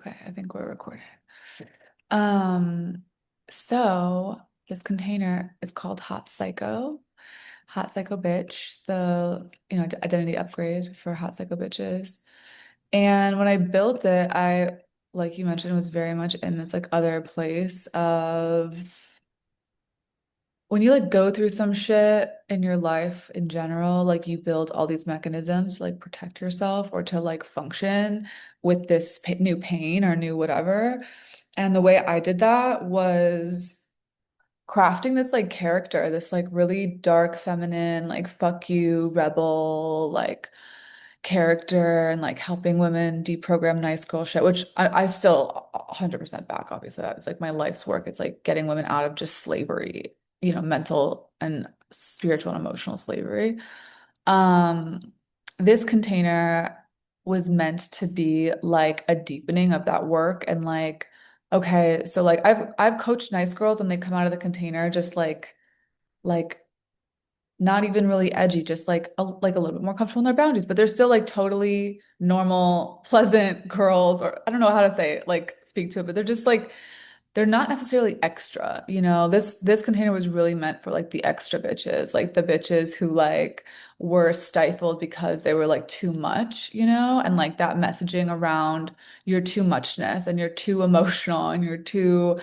Okay, I think we're recording. Um, so this container is called Hot Psycho. Hot Psycho Bitch, the identity upgrade for Hot Psycho Bitches. And when I built it, like you mentioned, was very much in this like other place of when you like go through some shit in your life in general, like you build all these mechanisms to like protect yourself or to like function with this pa new pain or new whatever. And the way I did that was crafting this like character, this like really dark feminine, like fuck you, rebel, like character and like helping women deprogram nice girl shit, which I still 100% back, obviously. That is like my life's work. It's like getting women out of just slavery, mental and spiritual and emotional slavery. Um, this container was meant to be like a deepening of that work and like, okay, so like I've coached nice girls and they come out of the container just like not even really edgy, just like a little bit more comfortable in their boundaries, but they're still like totally normal, pleasant girls, or I don't know how to say it, like speak to it, but they're just like they're not necessarily extra, This container was really meant for like the extra bitches, like the bitches who like were stifled because they were like too much, and like that messaging around your too muchness and you're too emotional and you're too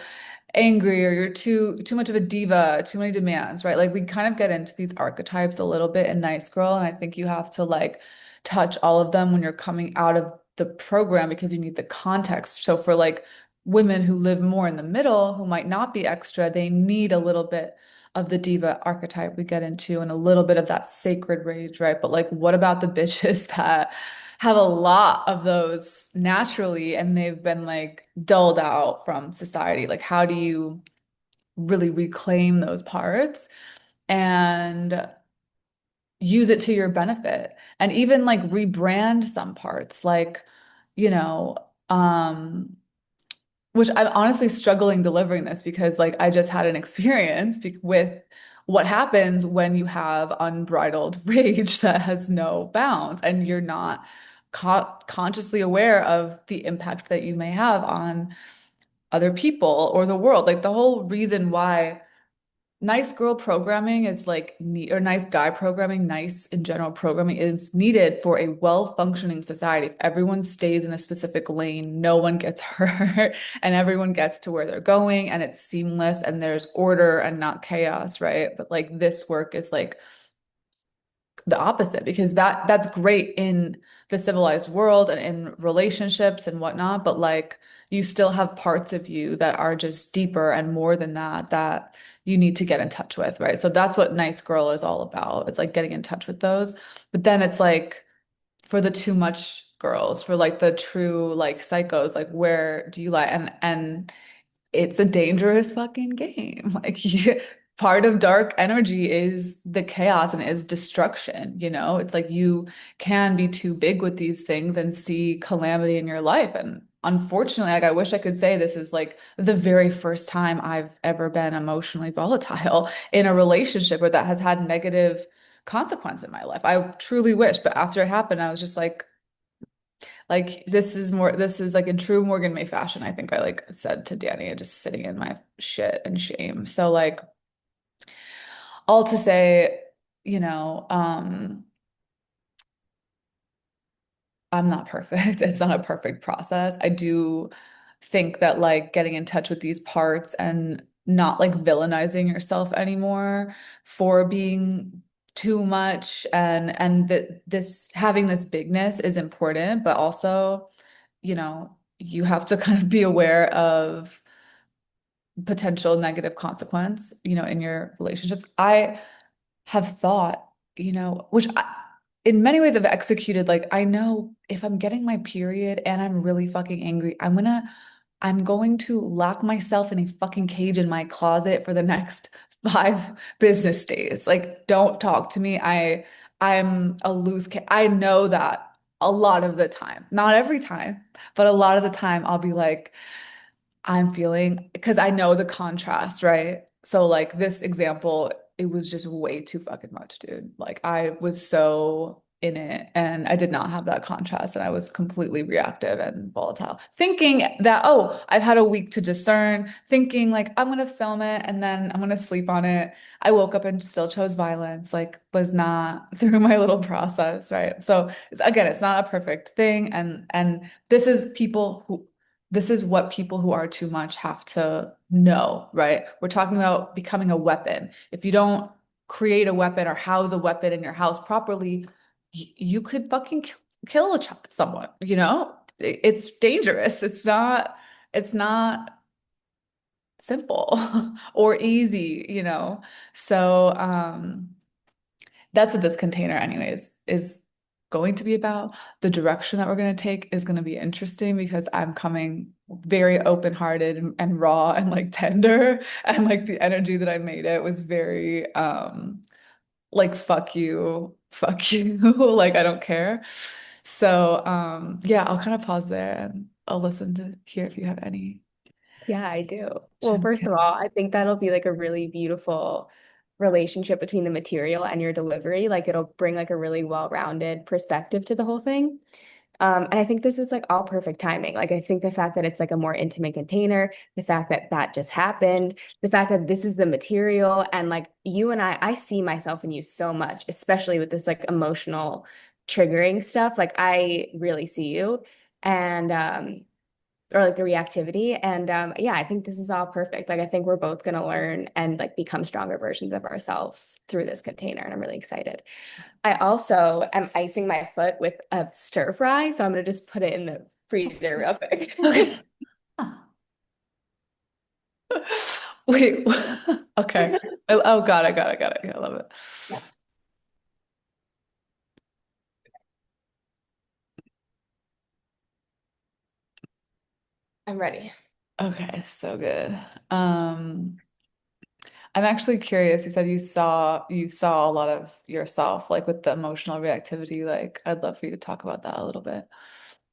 angry or you're too much of a diva, too many demands, right? Like we kind of get into these archetypes a little bit in Nice Girl, and I think you have to like touch all of them when you're coming out of the program because you need the context. So for like women who live more in the middle, who might not be extra, they need a little bit of the diva archetype we get into and a little bit of that sacred rage, right? But like, what about the bitches that have a lot of those naturally and they've been like dulled out from society? Like, how do you really reclaim those parts and use it to your benefit and even like rebrand some parts? Like, you know, um, which I'm honestly struggling delivering this because like I just had an experience with what happens when you have unbridled rage that has no bounds and you're not consciously aware of the impact that you may have on other people or the world. Like the whole reason why nice girl programming is like neat or nice guy programming, nice in general programming is needed for a well-functioning society. If everyone stays in a specific lane, no one gets hurt and everyone gets to where they're going and it's seamless and there's order and not chaos, right? But like this work is like the opposite because that's great in the civilized world and in relationships and whatnot, but like you still have parts of you that are just deeper and more than that you need to get in touch with, right? So that's what Nice Girl is all about. It's like getting in touch with those. But then it's like for the too much girls, for like the true like psychos, like where do you lie? And it's a dangerous fucking game. Like part of dark energy is the chaos and is destruction. It's like you can be too big with these things and see calamity in your life. And unfortunately, like I wish I could say this is like the very first time I've ever been emotionally volatile in a relationship or that has had negative consequence in my life. I truly wish, but after it happened, I was just like this is like in true Morgan May fashion. I think I like said to Danny, just sitting in my shit and shame. So like all to say, you know, um, I'm not perfect. It's not a perfect process. I do think that like getting in touch with these parts and not like villainizing yourself anymore for being too much and that this having this bigness is important, but also, you have to kind of be aware of potential negative consequence, in your relationships. I have thought, which in many ways I've executed, like I know if I'm getting my period and I'm really fucking angry, I'm going to lock myself in a fucking cage in my closet for the next 5 business days. Like, don't talk to me. I'm a loose ca I know that a lot of the time, not every time, but a lot of the time I'll be like, I'm feeling because I know the contrast, right? So like this example, it was just way too fucking much, dude. Like I was so in it. And I did not have that contrast. And I was completely reactive and volatile, thinking that, oh, I've had a week to discern, thinking like, I'm going to film it and then I'm going to sleep on it. I woke up and still chose violence, like, was not through my little process, right? So again, it's not a perfect thing. And this is what people who are too much have to know, right? We're talking about becoming a weapon. If you don't create a weapon or house a weapon in your house properly, you could fucking kill someone, you know? It's dangerous. It's not simple or easy, you know? So, that's what this container, anyways, is going to be about. The direction that we're going to take is going to be interesting because I'm coming very open-hearted and raw and like tender. And like the energy that I made it was very like fuck you, like I don't care. So yeah, I'll kind of pause there and I'll listen to hear if you have any. Yeah, I do. Well, first of all, I think that'll be like a really beautiful relationship between the material and your delivery. Like it'll bring like a really well-rounded perspective to the whole thing. And I think this is like all perfect timing. Like I think the fact that it's like a more intimate container, the fact that that just happened, the fact that this is the material, and like you and I see myself in you so much, especially with this like emotional triggering stuff. Like I really see you. And or like the reactivity. And yeah, I think this is all perfect. Like I think we're both gonna learn and like become stronger versions of ourselves through this container. And I'm really excited. I also am icing my foot with a stir fry, so I'm gonna just put it in the freezer real quick. Okay. Wait. Okay. Oh God, I got it, got it. Yeah, I love it. Yeah, I'm ready. Okay, so good. Um, I'm actually curious. You said you saw a lot of yourself, like with the emotional reactivity. Like, I'd love for you to talk about that a little bit.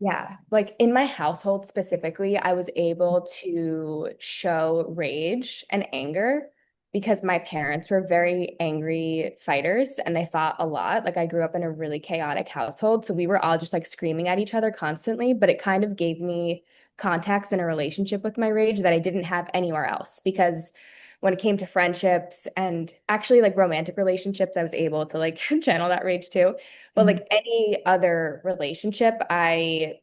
Yeah, like in my household specifically, I was able to show rage and anger because my parents were very angry fighters and they fought a lot. Like I grew up in a really chaotic household, so we were all just like screaming at each other constantly, but it kind of gave me context in a relationship with my rage that I didn't have anywhere else because when it came to friendships and actually like romantic relationships, I was able to like channel that rage too. But Mhm. like any other relationship, I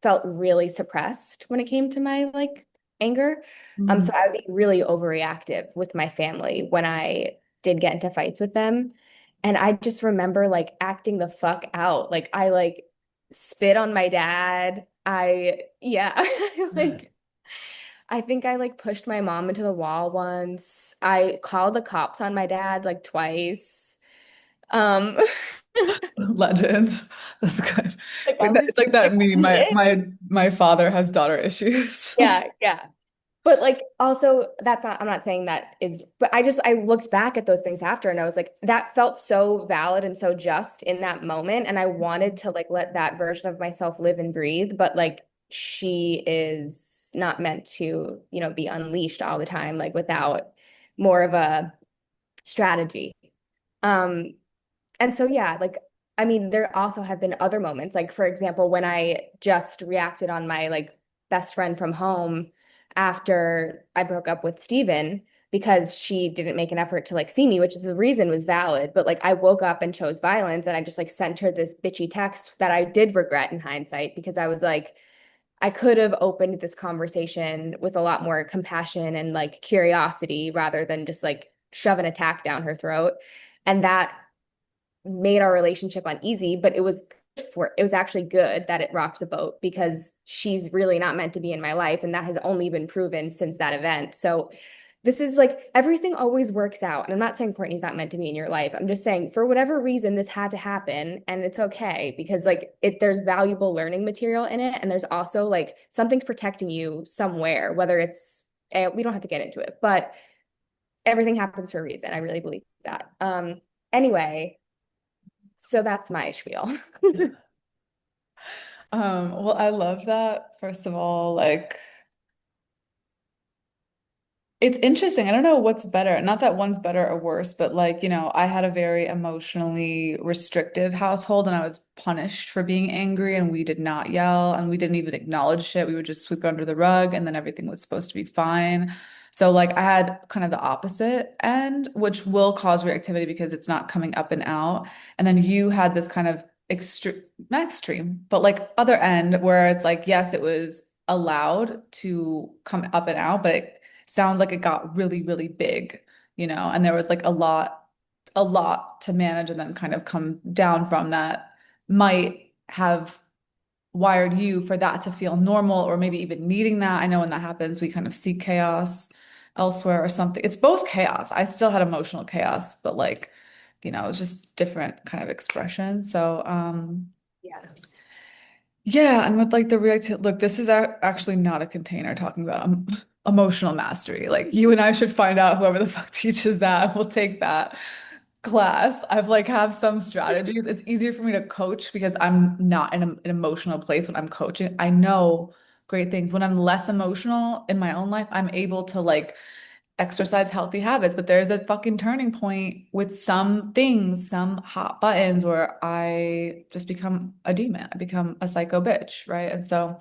felt really suppressed when it came to my like anger. So Mhm. I would be really overreactive with my family when I did get into fights with them. And I just remember like acting the fuck out. Like I like spit on my dad. Yeah, like I think I like pushed my mom into the wall once. I called the cops on my dad like twice. Um, Legend. That's good. like I was It's like that like, meme. an My it. my my father has daughter issues. Yeah, yeah. But like also that's not I'm not saying that is but I looked back at those things after and I was like that felt so valid and so just in that moment and I wanted to like let that version of myself live and breathe but like she is not meant to, be unleashed all the time like without more of a strategy. Um and so yeah, like I mean there also have been other moments like for example when I just reacted on my like best friend from home after I broke up with Steven because she didn't make an effort to like see me, which the reason was valid, but like I woke up and chose violence and I just like sent her this bitchy text that I did regret in hindsight because I was like I could have opened this conversation with a lot more compassion and like curiosity rather than just like shove an attack down her throat. And that made our relationship uneasy, but it was actually good that it rocked the boat because she's really not meant to be in my life. And that has only been proven since that event. So this is like everything always works out. And I'm not saying Courtney's not meant to be in your life. I'm just saying for whatever reason this had to happen and it's okay because like there's valuable learning material in it and there's also like something's protecting you somewhere, whether it's we don't have to get into it, but everything happens for a reason. I really believe that. Anyway, so that's my spiel. Well, I love that. First of all, like It's interesting. I don't know what's better. Not that one's better or worse, but like, I had a very emotionally restrictive household and I was punished for being angry and we did not yell and we didn't even acknowledge shit. We would just sweep it under the rug and then everything was supposed to be fine. So like I had kind of the opposite end, which will cause reactivity because it's not coming up and out. And then you had this kind of extreme, not extreme, but like other end where it's like, yes, it was allowed to come up and out, but it sounds like it got really, really big, and there was like a lot to manage and then kind of come down from that might have wired you for that to feel normal or maybe even needing that. I know when that happens, we kind of seek chaos elsewhere or something. It's both chaos. I still had emotional chaos, but like, it's just different kind of expression. So, Yes. yeah, and with like the reactive, look, this is actually not a container talking about emotional mastery. Like you and I should find out whoever the fuck teaches that. We'll take that class. I've like have some strategies. It's easier for me to coach because I'm not in an emotional place when I'm coaching. I know great things. When I'm less emotional in my own life, I'm able to like exercise healthy habits, but there's a fucking turning point with some things, some hot buttons where I just become a demon. I become a psycho bitch, right? And so,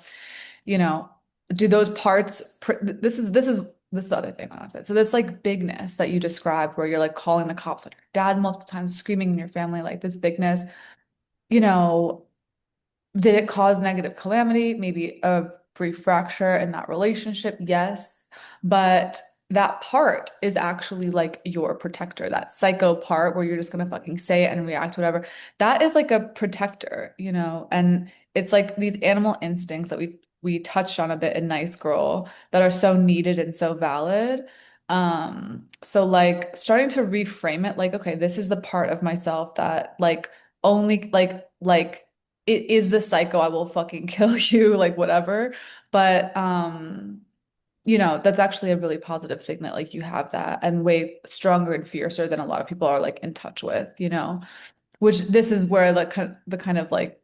you know, do those parts this is the other thing I want to say. So this like bigness that you described where you're like calling the cops like your dad multiple times, screaming in your family, like this bigness, you know, did it cause negative calamity? Maybe a brief fracture in that relationship? Yes. But that part is actually like your protector. That psycho part where you're just gonna fucking say it and react to whatever. That is like a protector, And it's like these animal instincts that we touched on a bit in Nice Girl that are so needed and so valid. So like starting to reframe it like, okay, this is the part of myself that like only like it is the psycho, I will fucking kill you, like whatever. But that's actually a really positive thing that like you have that and way stronger and fiercer than a lot of people are like in touch with, which this is where the kind of like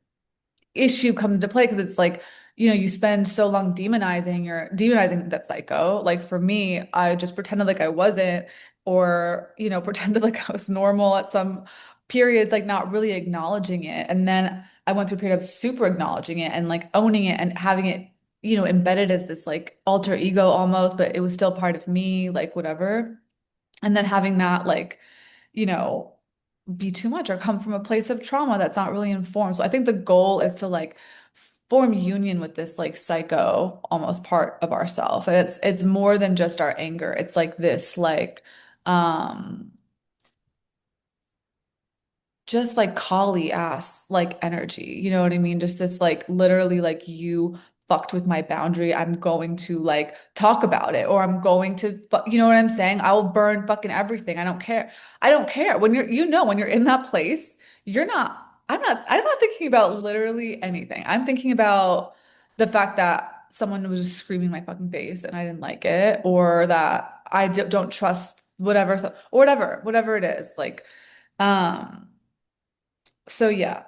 issue comes into play because it's like, you spend so long demonizing that psycho. Like for me, I just pretended like I wasn't, or, pretended like I was normal at some periods, like not really acknowledging it. And then I went through a period of super acknowledging it and like owning it and having it, embedded as this like alter ego almost, but it was still part of me, like whatever. And then having that like, you know, be too much or come from a place of trauma that's not really informed. So I think the goal is to like form union with this like psycho almost part of ourself. And it's more than just our anger. It's like this like um just like collie ass like energy. You know what I mean? Just this like literally like you fucked with my boundary. I'm going to like talk about it or I'm going to you know what I'm saying? I will burn fucking everything. I don't care. I don't care. When when you're in that place, I'm not thinking about literally anything. I'm thinking about the fact that someone was just screaming in my fucking face and I didn't like it or that don't trust whatever so, or whatever it is. Like um so yeah,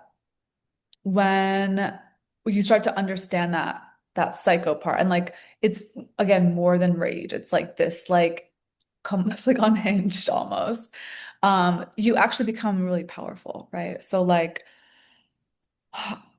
when you start to understand that psycho part and like it's again more than rage. It's like this like come it's like unhinged almost. You actually become really powerful, right? So like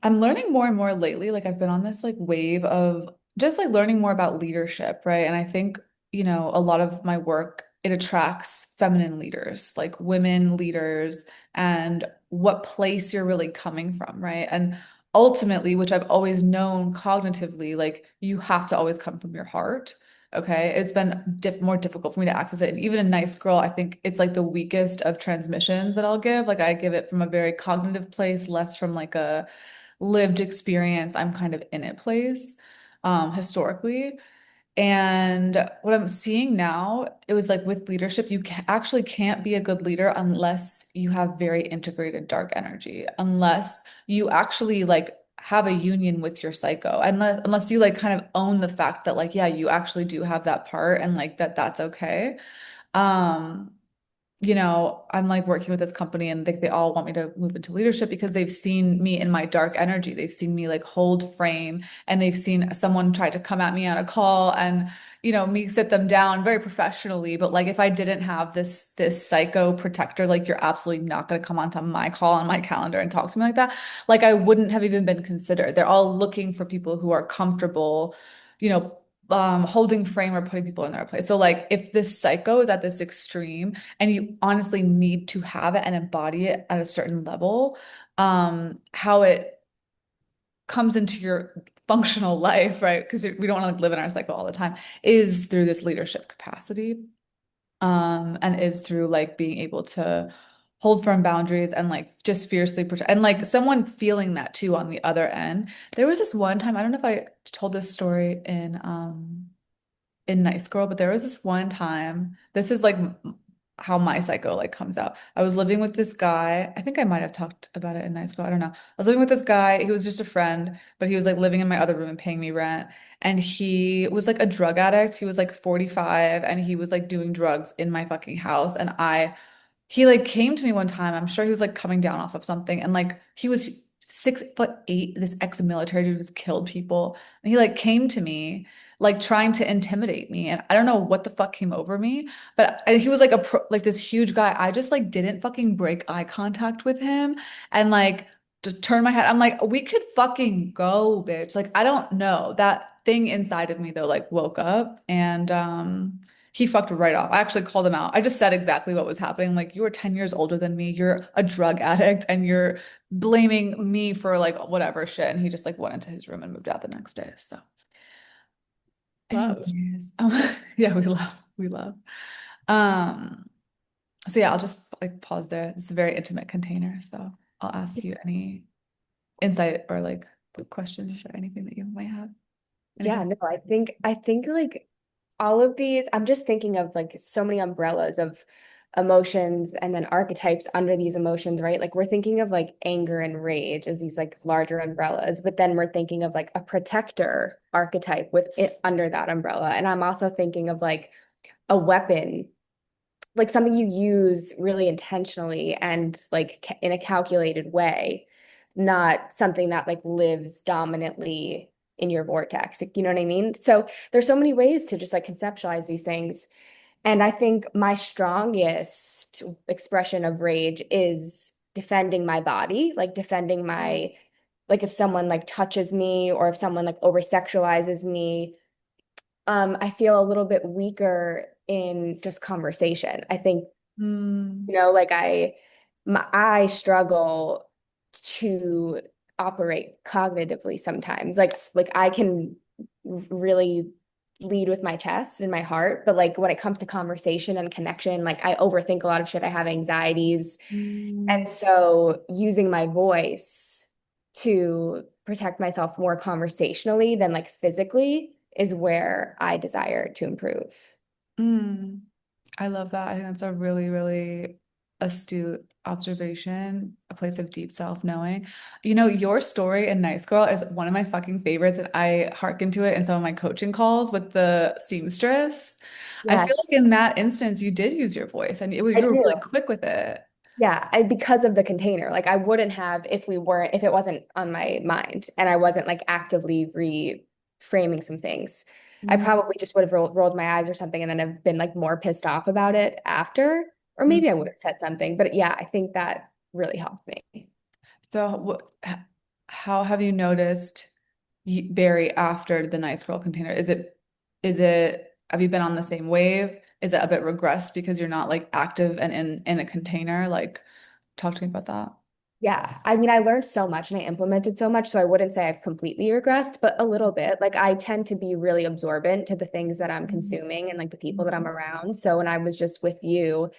I'm learning more and more lately. Like I've been on this like wave of just like learning more about leadership, right? And I think, a lot of my work, it attracts feminine leaders, like women leaders and what place you're really coming from, right? And ultimately, which I've always known cognitively, like you have to always come from your heart. Okay. It's been more difficult for me to access it. And even a nice girl, I think it's like the weakest of transmissions that I'll give. Like I give it from a very cognitive place, less from like a lived experience. I'm kind of in it place, historically. And what I'm seeing now, it was like with leadership, you actually can't be a good leader unless you have very integrated dark energy, unless you actually like have a union with your psycho, unless you like kind of own the fact that like, yeah, you actually do have that part and like that's okay. Um, I'm like working with this company and they all want me to move into leadership because they've seen me in my dark energy. They've seen me like hold frame and they've seen someone try to come at me on a call and, me sit them down very professionally. But like if I didn't have this psycho protector, like you're absolutely not going to come onto my call on my calendar and talk to me like that. Like I wouldn't have even been considered. They're all looking for people who are comfortable, you know, holding frame or putting people in their place. So like if this psycho is at this extreme and you honestly need to have it and embody it at a certain level, how it comes into your functional life, right? Because we don't want to like live in our cycle all the time, is through this leadership capacity, and is through like being able to hold firm boundaries and like just fiercely protect and like someone feeling that too on the other end. There was this one time, I don't know if I told this story in Nice Girl, but there was this one time, this is like how my cycle like comes out. I was living with this guy. I think I might have talked about it in Nice Girl. I don't know. I was living with this guy. He was just a friend, but he was like living in my other room and paying me rent. And he was like a drug addict. He was like 45 and he was like doing drugs in my fucking house. And he like came to me one time. I'm sure he was like coming down off of something. And like he was 6'8", this ex-military dude who's killed people. And he like came to me like trying to intimidate me. And I don't know what the fuck came over me, but he was like like this huge guy. I just like didn't fucking break eye contact with him and like to turn my head. I'm like, we could fucking go, bitch. Like, I don't know. That thing inside of me though, like woke up and he fucked right off. I actually called him out. I just said exactly what was happening. Like, you are 10 years older than me. You're a drug addict and you're blaming me for like whatever shit. And he just like went into his room and moved out the next day. So Love. anyways, yeah, we love. Um, so yeah, I'll just like pause there. It's a very intimate container, so I'll ask you any insight or like questions or anything that you might have. Yeah, Anything. no, I think like all of these, I'm just thinking of like so many umbrellas of emotions and then archetypes under these emotions, right? Like we're thinking of like anger and rage as these like larger umbrellas, but then we're thinking of like a protector archetype with it under that umbrella. And I'm also thinking of like a weapon, like something you use really intentionally and like in a calculated way, not something that like lives dominantly in your vortex. You know what I mean? So there's so many ways to just like conceptualize these things. And I think my strongest expression of rage is defending my body, like defending my, like if someone like touches me or if someone like over sexualizes me, I feel a little bit weaker in just conversation. I think, Mm, like I struggle to operate cognitively sometimes. Like I can really lead with my chest and my heart, but like when it comes to conversation and connection, like I overthink a lot of shit. I have anxieties. mm, And so using my voice to protect myself more conversationally than like physically is where I desire to improve. mm. I love that. I think that's a really, really astute observation, a place of deep self-knowing. Your story in Nice Girl is one of my fucking favorites, and I hearken to it in some of my coaching calls with the seamstress. I Yeah, feel like in that instance, you did use your voice and I you were do. really quick with it. Yeah, because of the container. Like I wouldn't have if it wasn't on my mind and I wasn't like actively reframing some things. I Mm, probably just would have rolled my eyes or something and then have been like more pissed off about it after. Or mm. maybe I would have said something. But yeah, I think that really helped me. So how have you noticed Barry after the Nice Girl container? Have you been on the same wave? Is it a bit regressed because you're not like active and in a container? Like, talk to me about that. Yeah, I mean, I learned so much and I implemented so much, so I wouldn't say I've completely regressed, but a little bit. Like I tend to be really absorbent to the things that I'm consuming and like the people that I'm around. So when I was just with you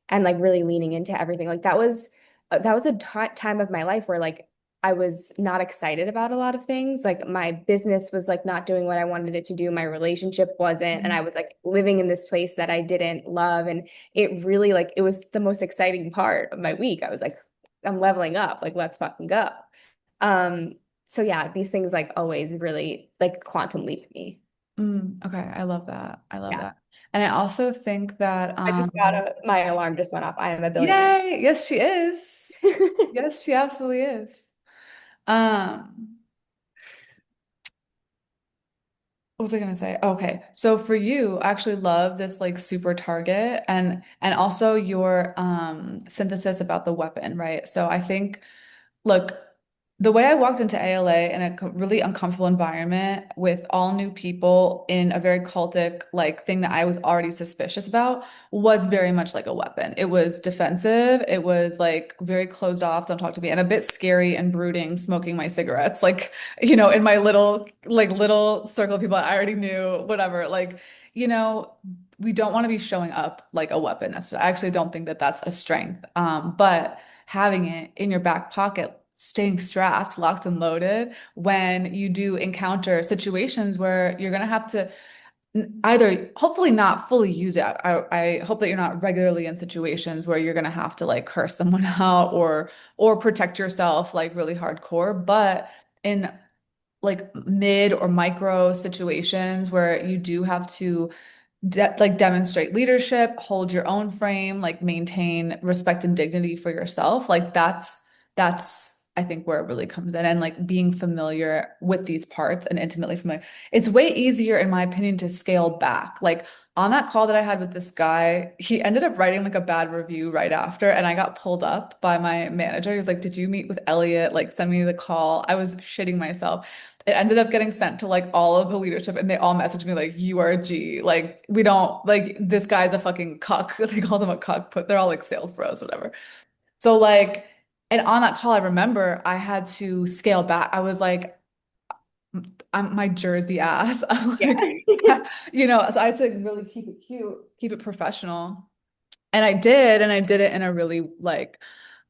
and like really leaning into everything, like that was a time of my life where like I was not excited about a lot of things. Like my business was like not doing what I wanted it to do. My relationship wasn't, and I was like living in this place that I didn't love, and it really like it was the most exciting part of my week. I was like, I'm leveling up. Like, let's fucking go. Um, so yeah, these things like always really like quantum leap me. Okay, I love that. I love Yeah. that. And I also think that I just got my alarm just went off. I am a billionaire. yay, yes, she is. Yes, she absolutely is. Um, what was I gonna say? Okay, so for you, I actually love this like super target and also your synthesis about the weapon, right? So I think look, the way I walked into ALA in a really uncomfortable environment with all new people in a very cultic like thing that I was already suspicious about was very much like a weapon. It was defensive. It was like very closed off, don't talk to me, and a bit scary and brooding, smoking my cigarettes, like, in my little circle of people I already knew, whatever. Like, we don't want to be showing up like a weapon. I actually don't think that that's a strength. But having it in your back pocket, staying strapped, locked and loaded when you do encounter situations where you're going to have to either hopefully not fully use it. I hope that you're not regularly in situations where you're going to have to like curse someone out or protect yourself like really hardcore, but in like mid or micro situations where you do have to like demonstrate leadership, hold your own frame, like maintain respect and dignity for yourself. Like that's I think where it really comes in and like being familiar with these parts and intimately familiar. It's way easier in my opinion to scale back. Like on that call that I had with this guy, he ended up writing like a bad review right after and I got pulled up by my manager. He was like, "Did you meet with Elliot? Like send me the call." I was shitting myself. It ended up getting sent to like all of the leadership and they all messaged me like, "You are a G. Like we don't like this guy's a fucking cuck." They called him a cuck, but they're all like sales bros, whatever. So like, and on that call, I remember I had to scale back. I was like, I'm my Jersey ass. I'm Yeah. like, so I had to really keep it cute, keep it professional. And I did it in a really like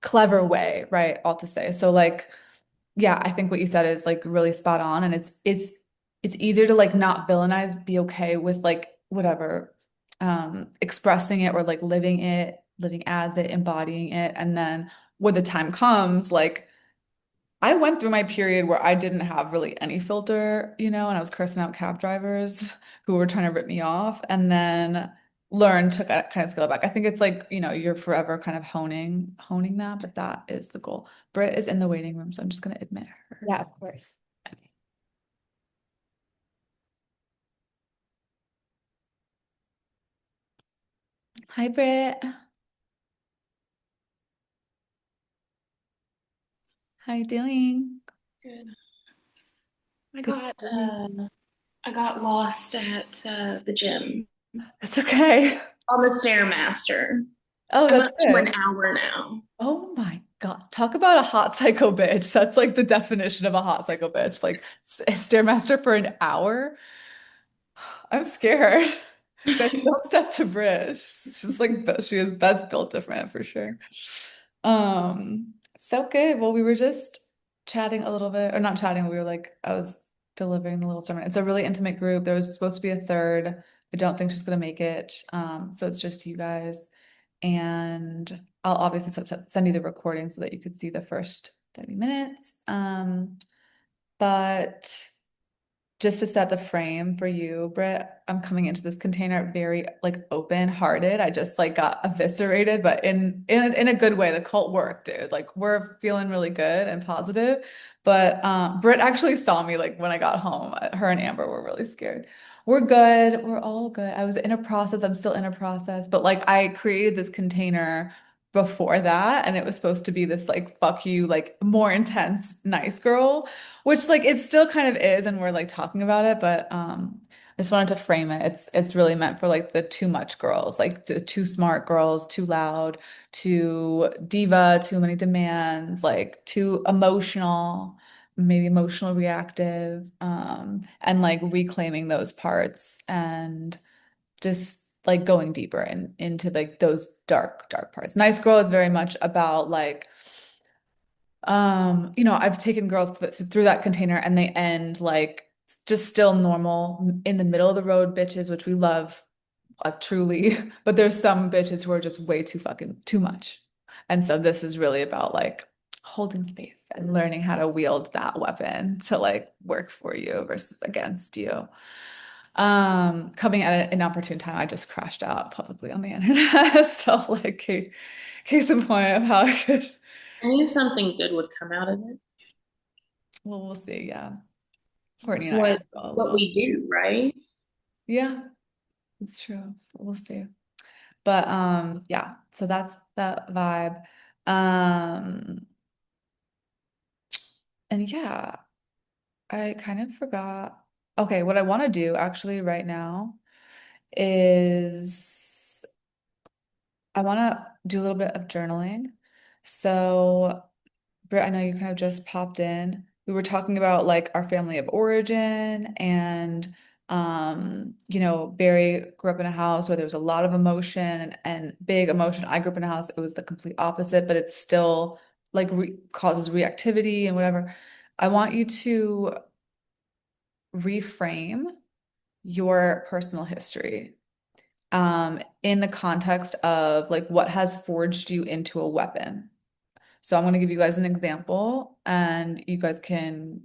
clever way, right? All to say. So like yeah, I think what you said is like really spot on and it's easier to like not villainize, be okay with like whatever expressing it or like living as it, embodying it and then when the time comes like I went through my period where I didn't have really any filter, and I was cursing out cab drivers who were trying to rip me off and then learned to kind of scale it back. I think it's like, you're forever kind of honing that, but that is the goal. Britt is in the waiting room, so I'm just gonna admit her. Yeah, of course. Hi, Britt. How you doing? Good. I Good to got see you. I got lost at the gym It's okay. on the Stairmaster. Oh, I'm that's up to an good. hour now. Oh my God. Talk about a hot psycho bitch. That's like the definition of a hot psycho bitch. Like Stairmaster for an hour. I'm scared. Guys, don't step to Bridge. She's like she is bed's built different for sure. So good. Well, we were just chatting a little bit, or not chatting, we were like, I was delivering the little sermon. It's a really intimate group. There was supposed to be a third. I don't think she's gonna make it. So it's just you guys. And I'll obviously send you the recording so that you could see the first 30 minutes. But just to set the frame for you, Britt, I'm coming into this container very like open-hearted. I just like got eviscerated, but in a good way. The cult worked, dude. Like we're feeling really good and positive. But Britt actually saw me like when I got home. Her and Amber were really scared. We're good. We're all good. I was in a process. I'm still in a process, but like I created this container before that, and it was supposed to be this like fuck you, like more intense, nice girl. Which like it still kind of is, and we're like talking about it, but I just wanted to frame it. It's really meant for like the too much girls, like the too smart girls, too loud, too diva, too many demands, like too emotional, maybe emotional reactive, and like reclaiming those parts and just like going deeper into like those dark, dark parts. Nice Girl is very much about like I've taken girls through that container and they end like just still normal in the middle of the road bitches, which we love truly, but there's some bitches who are just way too fucking too much. And so this is really about like holding space and learning how to wield that weapon to like work for you versus against you. Coming at an inopportune time, I just crashed out publicly on the internet. So like case in point of how I could, I knew something good would come out of it. well, we'll see. Yeah. Courtney It's and I what are still a what little, we do, right? yeah, it's true. So we'll see. But yeah, so that's the vibe. Um, and yeah, I kind of forgot. Okay, what I want to do actually right now is I want to do a little bit of journaling. So, Britt, I know you kind of just popped in. We were talking about like our family of origin and Barry grew up in a house where there was a lot of emotion and big emotion. I grew up in a house, it was the complete opposite, but it's still like re causes reactivity and whatever. I want you to reframe your personal history in the context of like what has forged you into a weapon. So I'm going to give you guys an example and you guys can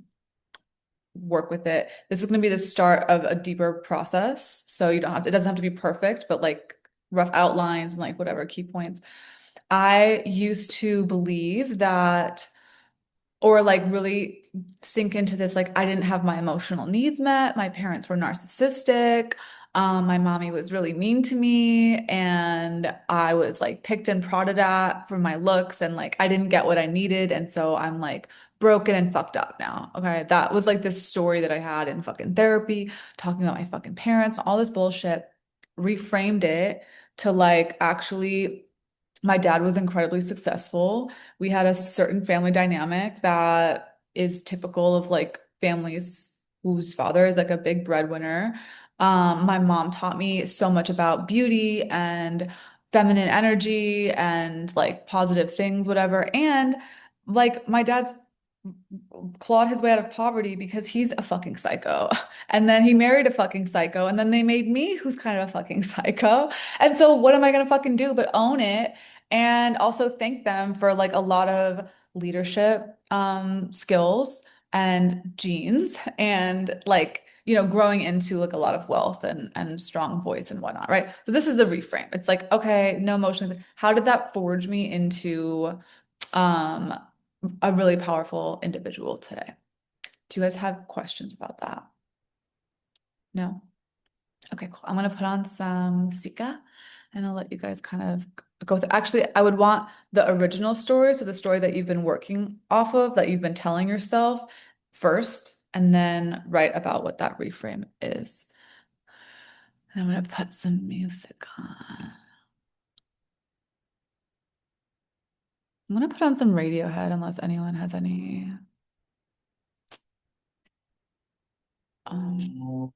work with it. This is going to be the start of a deeper process. So you don't have, it doesn't have to be perfect, but like rough outlines and like whatever key points. I used to believe that or like really sink into this like I didn't have my emotional needs met. My parents were narcissistic. My mommy was really mean to me, and I was like picked and prodded at for my looks, and like I didn't get what I needed, and so I'm like broken and fucked up now. Okay, that was like this story that I had in fucking therapy, talking about my fucking parents, all this bullshit. Reframed it to like actually my dad was incredibly successful. We had a certain family dynamic that is typical of like families whose father is like a big breadwinner. My mom taught me so much about beauty and feminine energy and like positive things, whatever. And like my dad's clawed his way out of poverty because he's a fucking psycho. And then he married a fucking psycho. And then they made me who's kind of a fucking psycho. And so what am I gonna fucking do but own it and also thank them for like a lot of leadership skills and genes and like growing into like a lot of wealth and strong voice and whatnot, right? So this is the reframe. It's like, okay, no emotions. How did that forge me into um a really powerful individual today? Do you guys have questions about that? No? Okay, cool. I'm gonna put on some Sika and I'll let you guys kind of go with it. Actually, I would want the original story, so the story that you've been working off of, that you've been telling yourself first, and then write about what that reframe is. And I'm gonna put some music on. I'm gonna put on some Radiohead unless anyone has any um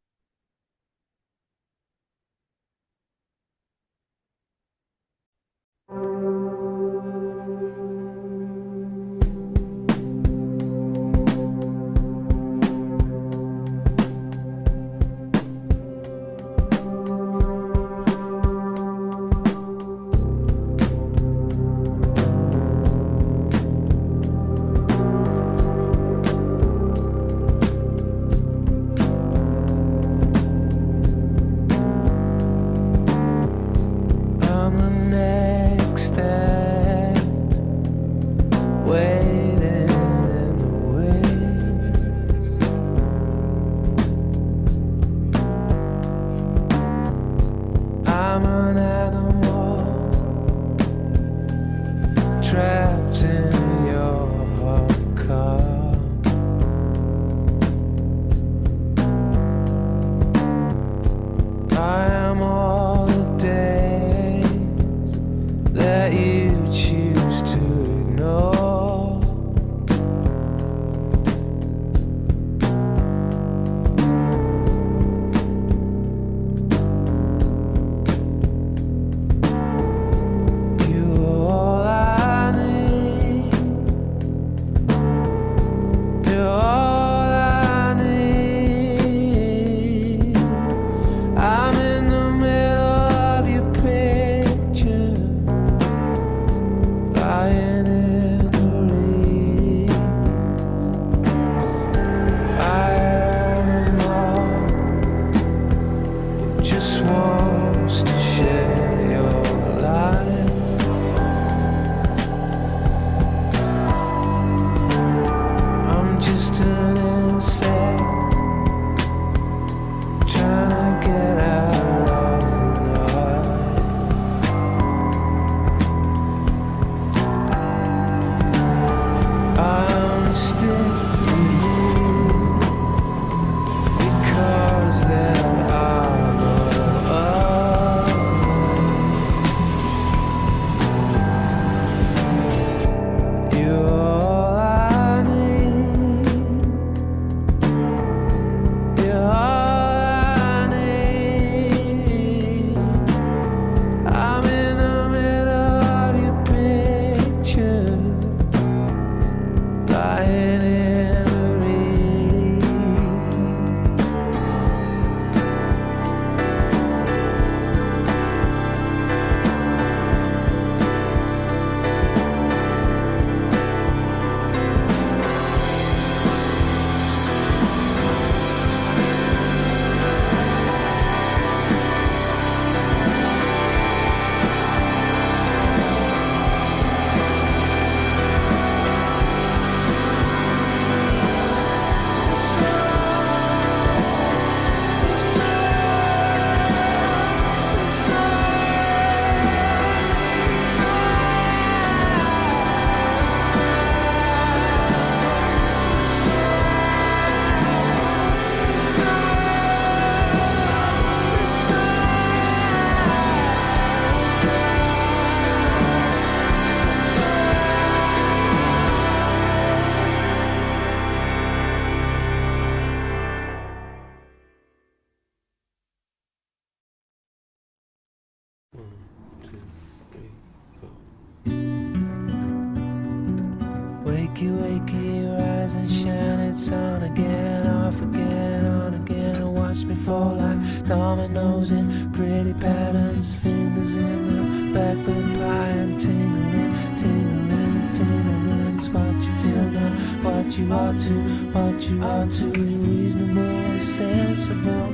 wake your eyes and shine. It's on again, off again, on again. Watch me fall like dominoes in pretty patterns. Fingers in the blackbird pie. I'm tingling, tingling, tingling. It's what you feel now, what you ought to, what you ought to. Reasonable, sensible,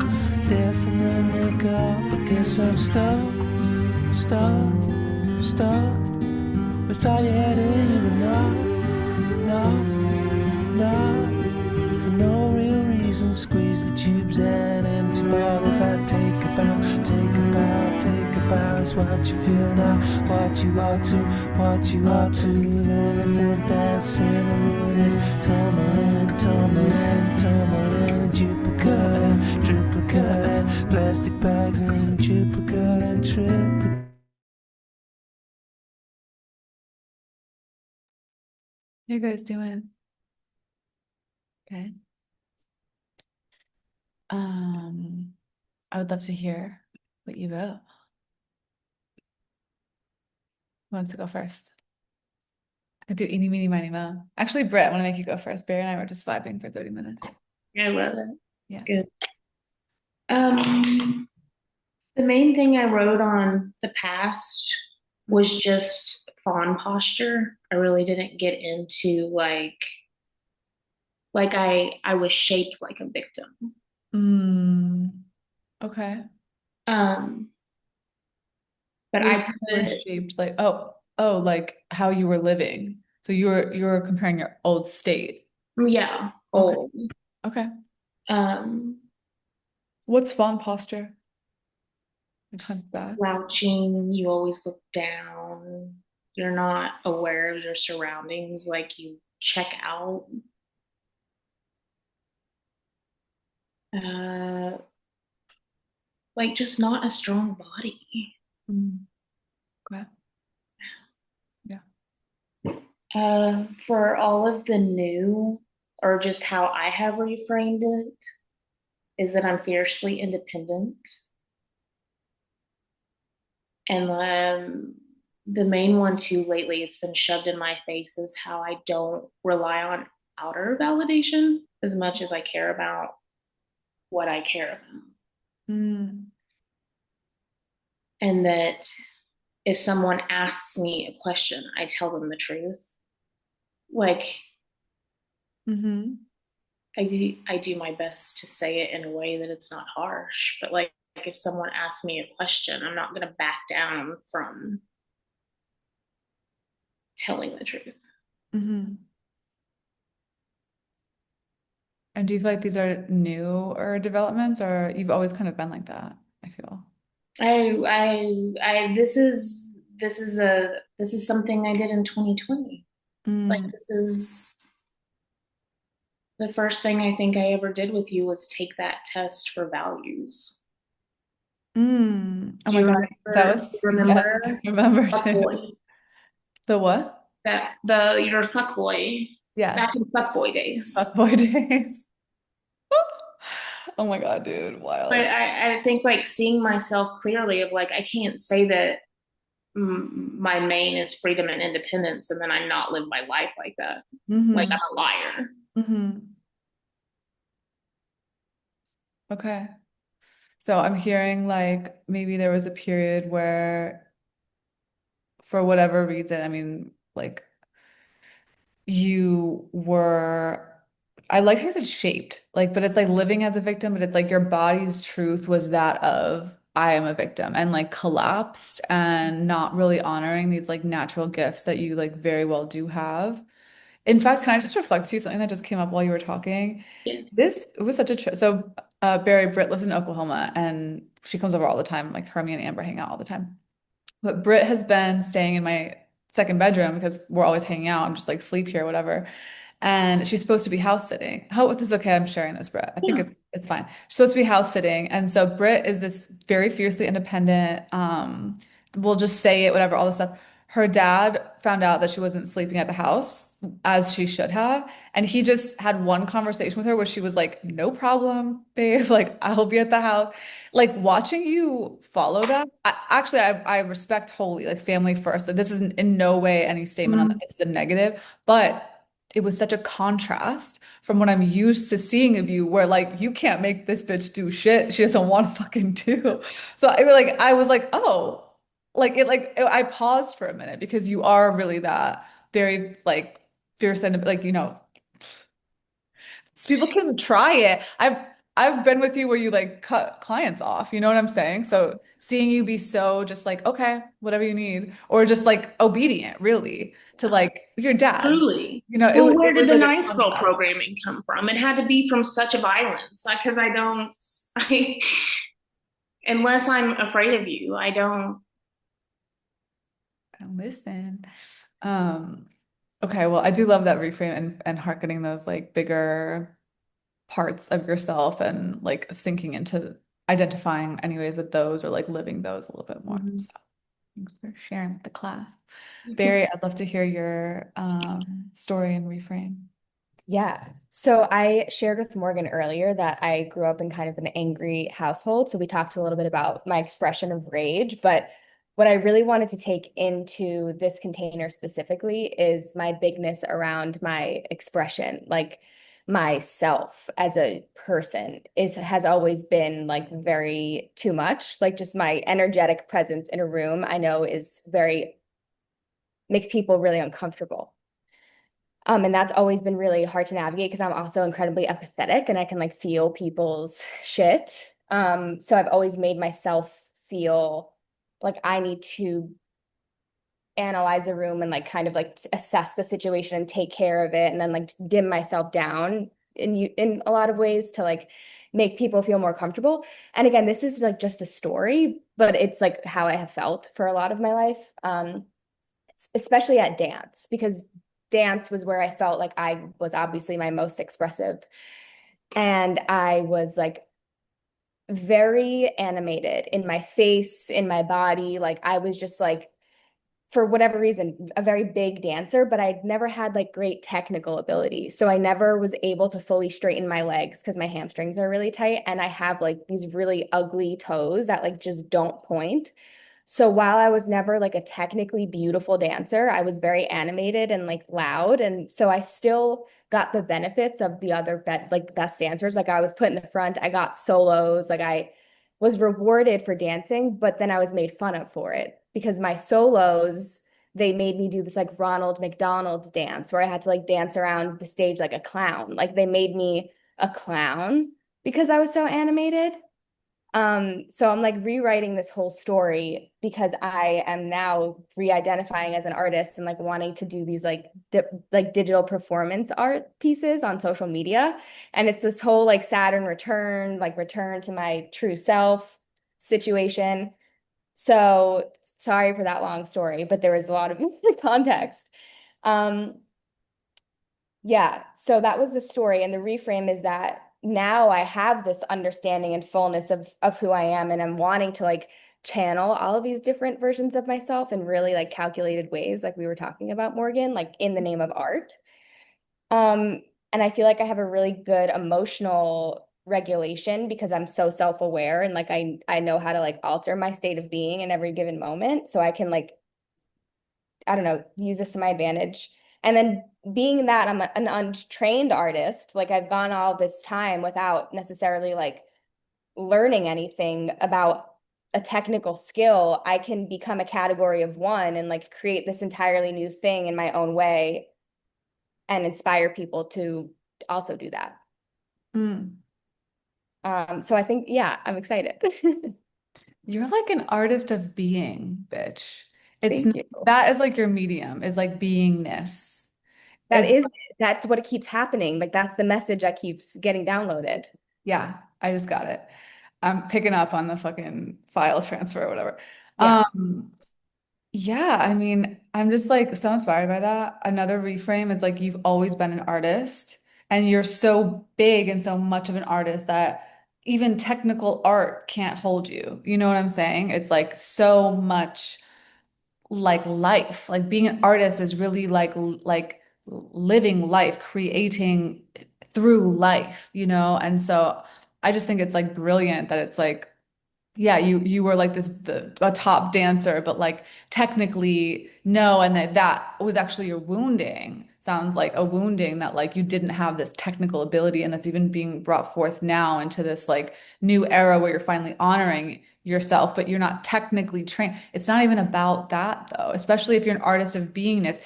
different than they go. But guess I'm stuck, stuck, stuck. Without your head in, but no, for no real reason. Squeeze the tubes and empty bottles. I take a bow, take a bow, take a bow. It's what you feel now, what you ought to, what you ought to. The elephant that's in the room is tumbling, tumbling, tumbling. And duplicate and triplicate and plastic bags and duplicate and triplicate. How you guys doing? Okay. I would love to hear what you wrote. Who wants to go first? I could do eeny, meeny, miny, mo. Actually, Britt, I want to make you go first. Barry and I were just vibing for 30 minutes. I love it. Yeah. Good. The main thing I wrote on the past was just fawn posture. I really didn't get into like I was shaped like a victim. Okay. But Wait, I you were put shaped like like how you were living. So you were comparing your old state. yeah, Okay. old. Okay. Um, What's fawn posture? Like hunchback. Slouching, you always look down. You're not aware of your surroundings, like you check out. Uh, like just not a strong body. Okay. Yeah. For all of the new, or just how I have reframed it, is that I'm fiercely independent. And the main one too lately, it's been shoved in my face, is how I don't rely on outer validation as much as I care about what I care about. And that if someone asks me a question, I tell them the truth. Like, I do my best to say it in a way that it's not harsh, but like if someone asks me a question, I'm not going to back down from telling the truth. And do you feel like these are newer developments, or you've always kind of been like that, I feel? This is something I did in 2020. Like this is the first thing I think I ever did with you was take that test for values. Oh my God, that was, remember? yeah, I remember Fuckboy. too. The what? Your fuckboy. Yes. Back in fuckboy days. Fuckboy days. Oh my God, dude, wild. But I think like seeing myself clearly of like I can't say that my main is freedom and independence and then I not live my life like that. Like I'm a liar. Okay. So I'm hearing like maybe there was a period where, for whatever reason, I mean, like you were, I like how you said shaped, like, but it's like living as a victim, but it's like your body's truth was that of I am a victim, and like collapsed and not really honoring these like natural gifts that you like very well do have. In fact, can I just reflect to you something that just came up while you were talking? Yes. This it was such a trip. So Barry Britt lives in Oklahoma and she comes over all the time. Like her, me, and Amber hang out all the time. But Britt has been staying in my second bedroom because we're always hanging out. I'm just like sleep here, whatever. And she's supposed to be house sitting. Hope this is okay. I'm sharing this, Britt. I think Yeah. it's fine. She's supposed to be house sitting. And so Britt is this very fiercely independent, will just say it, whatever, all this stuff. Her dad found out that she wasn't sleeping at the house as she should have. And he just had one conversation with her where she was like, no problem, babe. Like, I'll be at the house. Like watching you follow that, I respect wholly, like family first. Like, this is in no way any statement on that. This is a negative, but it was such a contrast from what I'm used to seeing of you, where like you can't make this bitch do shit she doesn't want to fucking do. So I was like, oh, I paused for a minute because you are really that very like fierce and like, so people can try it. I've been with you where you like cut clients off, you know what I'm saying? So seeing you be so just like, okay, whatever you need, or just like obedient, really, to like your dad. Truly. It Well, where it did was the like a nice girl contrast. programming come from? It had to be from such a violence, because I don't, I, unless I'm afraid of you, I don't. Listen. Um, okay, well, I do love that reframe and hearkening those like bigger parts of yourself and like sinking into identifying anyways with those or like living those a little bit more. Mhm. So thanks for sharing with the class. Barry, I'd love to hear your story and reframe. Yeah. So I shared with Morgan earlier that I grew up in kind of an angry household. So we talked a little bit about my expression of rage, but what I really wanted to take into this container specifically is my bigness around my expression, like myself as a person has always been like very too much. Like just my energetic presence in a room, I know is very makes people really uncomfortable. And that's always been really hard to navigate because I'm also incredibly empathetic and I can like feel people's shit. So I've always made myself feel like I need to analyze a room and like kind of like assess the situation and take care of it and then like dim myself down in a lot of ways to like make people feel more comfortable. And again, this is like just a story, but it's like how I have felt for a lot of my life. Especially at dance, because dance was where I felt like I was obviously my most expressive. And I was like very animated in my face, in my body. Like I was just like, for whatever reason, a very big dancer, but I'd never had like great technical ability. So I never was able to fully straighten my legs because my hamstrings are really tight. And I have like these really ugly toes that like just don't point. So while I was never like a technically beautiful dancer, I was very animated and like loud. And so I still got the benefits of the other like best dancers. Like I was put in the front, I got solos, like I was rewarded for dancing, but then I was made fun of for it because my solos, they made me do this like Ronald McDonald dance where I had to like dance around the stage like a clown. Like they made me a clown because I was so animated. So I'm like rewriting this whole story because I am now re-identifying as an artist and like wanting to do these like like digital performance art pieces on social media. And it's this whole like Saturn return, like return to my true self situation. So sorry for that long story, but there was a lot of context. Um, yeah, so that was the story, and the reframe is that now I have this understanding and fullness of who I am, and I'm wanting to like channel all of these different versions of myself in really like calculated ways, like we were talking about, Morgan, like in the name of art. Um, and I feel like I have a really good emotional regulation because I'm so self-aware and like I know how to like alter my state of being in every given moment, so I can like I don't know, use this to my advantage. And then being that I'm an untrained artist, like I've gone all this time without necessarily like learning anything about a technical skill, I can become a category of one and like create this entirely new thing in my own way and inspire people to also do that. Mm. So I think, yeah, I'm excited. You're like an artist of being, bitch. Thank you. That is like your medium, is like beingness. That It's is, that's what it keeps happening. Like that's the message that keeps getting downloaded. Yeah, I just got it. I'm picking up on the fucking file transfer or whatever. Yeah. Yeah, I mean, I'm just like so inspired by that. Another reframe is like you've always been an artist and you're so big and so much of an artist that even technical art can't hold you. You know what I'm saying? It's like so much like life. Like being an artist is really like living life, creating through life, And so I just think it's like brilliant that it's like yeah, you were like a top dancer, but like technically no, and that was actually your wounding sounds like a wounding that like you didn't have this technical ability, and that's even being brought forth now into this like new era where you're finally honoring yourself, but you're not technically trained. It's not even about that though, especially if you're an artist of beingness.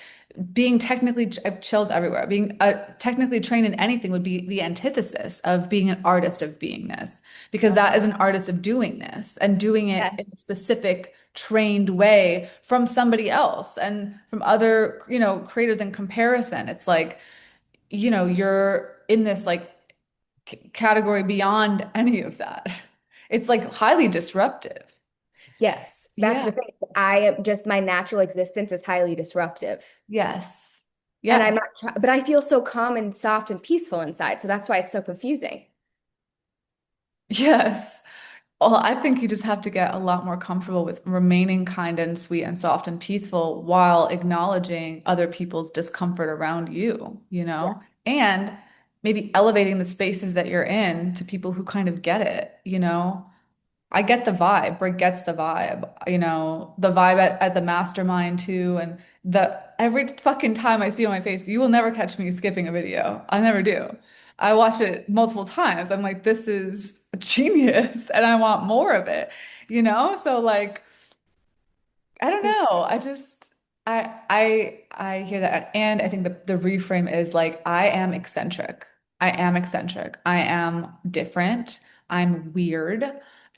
Being technically, I have chills everywhere. Being technically trained in anything would be the antithesis of being an artist of beingness, because that is an artist of doingness and doing it Yeah. in a specific trained way from somebody else and from other, creators in comparison. It's like, you're in this like category beyond any of that. It's like highly disruptive. Yes, that's Yeah. the thing. I am just my natural existence is highly disruptive. Yes. And Yeah. I'm not, but I feel so calm and soft and peaceful inside. So that's why it's so confusing. Yes. Well, I think you just have to get a lot more comfortable with remaining kind and sweet and soft and peaceful while acknowledging other people's discomfort around you, Yeah. and maybe elevating the spaces that you're in to people who kind of get it. I get the vibe. Brit gets the vibe, the vibe at the mastermind too. And every fucking time I see on my face, you will never catch me skipping a video. I never do. I watch it multiple times. I'm like, this is genius and I want more of it. So like, I don't know. I hear that. And I think the reframe is like, I am eccentric. I am eccentric. I am different. I'm weird.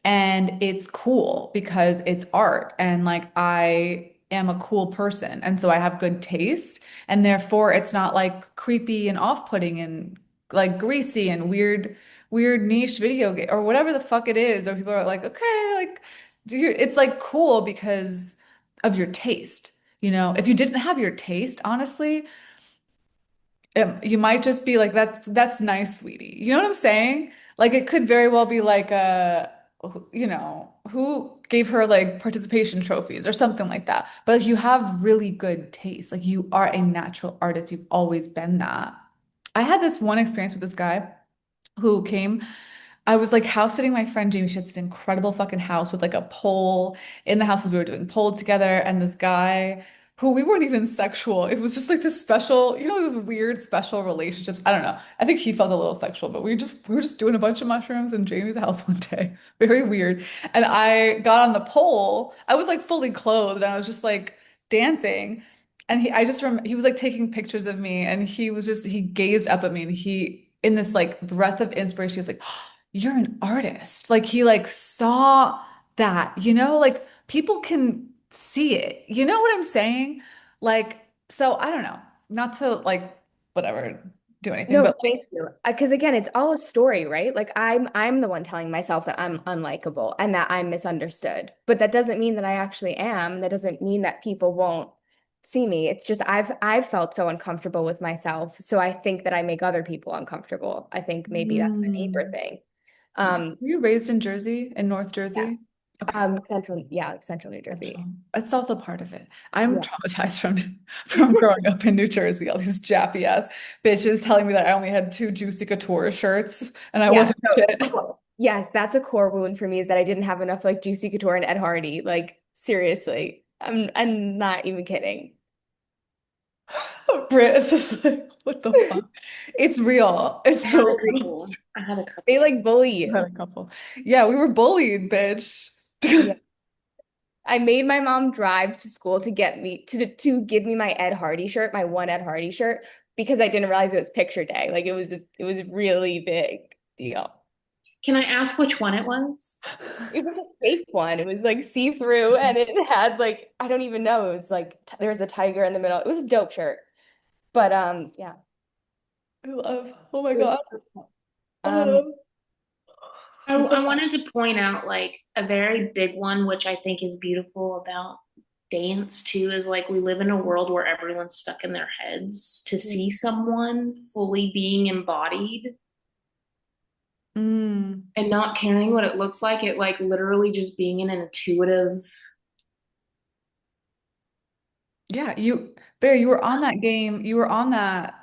And it's cool because it's art. And like I am a cool person. And so I have good taste. And therefore it's not like creepy and off-putting and like greasy and weird niche video game or whatever the fuck it is. Or people are like, okay, like it's like cool because of your taste. If you didn't have your taste, honestly, you might just be like, that's nice, sweetie. You know what I'm saying? Like it could very well be like who gave her like participation trophies or something like that. But like, you have really good taste. Like you are a natural artist. You've always been that. I had this one experience with this guy who came. I was like house sitting my friend Jamie. She had this incredible fucking house with like a pole in the house because we were doing pole together. And this guy who we weren't even sexual. It was just like this special, this weird special relationships. I don't know. I think he felt a little sexual, but we were just doing a bunch of mushrooms in Jamie's house one day. Very weird. And I got on the pole. I was like fully clothed and I was just like dancing. And he was like taking pictures of me and he gazed up at me and in this like breath of inspiration, he was like, you're an artist. Like he like saw that, like people can see it. You know what I'm saying? Like, so I don't know, not to like whatever do anything, No, but like, thank you. Because again, it's all a story, right? Like I'm the one telling myself that I'm unlikable and that I'm misunderstood. But that doesn't mean that I actually am. That doesn't mean that people won't see me. It's just I've felt so uncomfortable with myself. So I think that I make other people uncomfortable. I think maybe that's the neighbor mm. thing. Were you raised in Jersey, in North Yeah. Jersey? Okay. Like central New Jersey. It's also part of it. I'm Yeah. traumatized from growing up in New Jersey. All these jappy ass bitches telling me that I only had two Juicy Couture shirts and I Yeah. wasn't shit. Yes, that's a core wound for me is that I didn't have enough like Juicy Couture and Ed Hardy. Like seriously. I'm not even kidding. Brit, it's just like, what the fuck? It's real. It's I had so a real. couple. I had a couple. They like bully I had you. a couple. Yeah, we were bullied, bitch. Yeah. I made my mom drive to school to get me to give me my Ed Hardy shirt, my one Ed Hardy shirt, because I didn't realize it was picture day. Like it was a really big deal. Can I ask which one it was? It was a fake one. It was like see-through and it had like I don't even know. It was like there was a tiger in the middle. It was a dope shirt. But yeah. I love. Oh my It was God. um I wanted to point out like a very big one, which I think is beautiful about dance too, is like we live in a world where everyone's stuck in their heads. To see someone fully being embodied Mm. and not caring what it looks like, it like literally just being an intuitive. Yeah, Barry, you were on that game. You were on that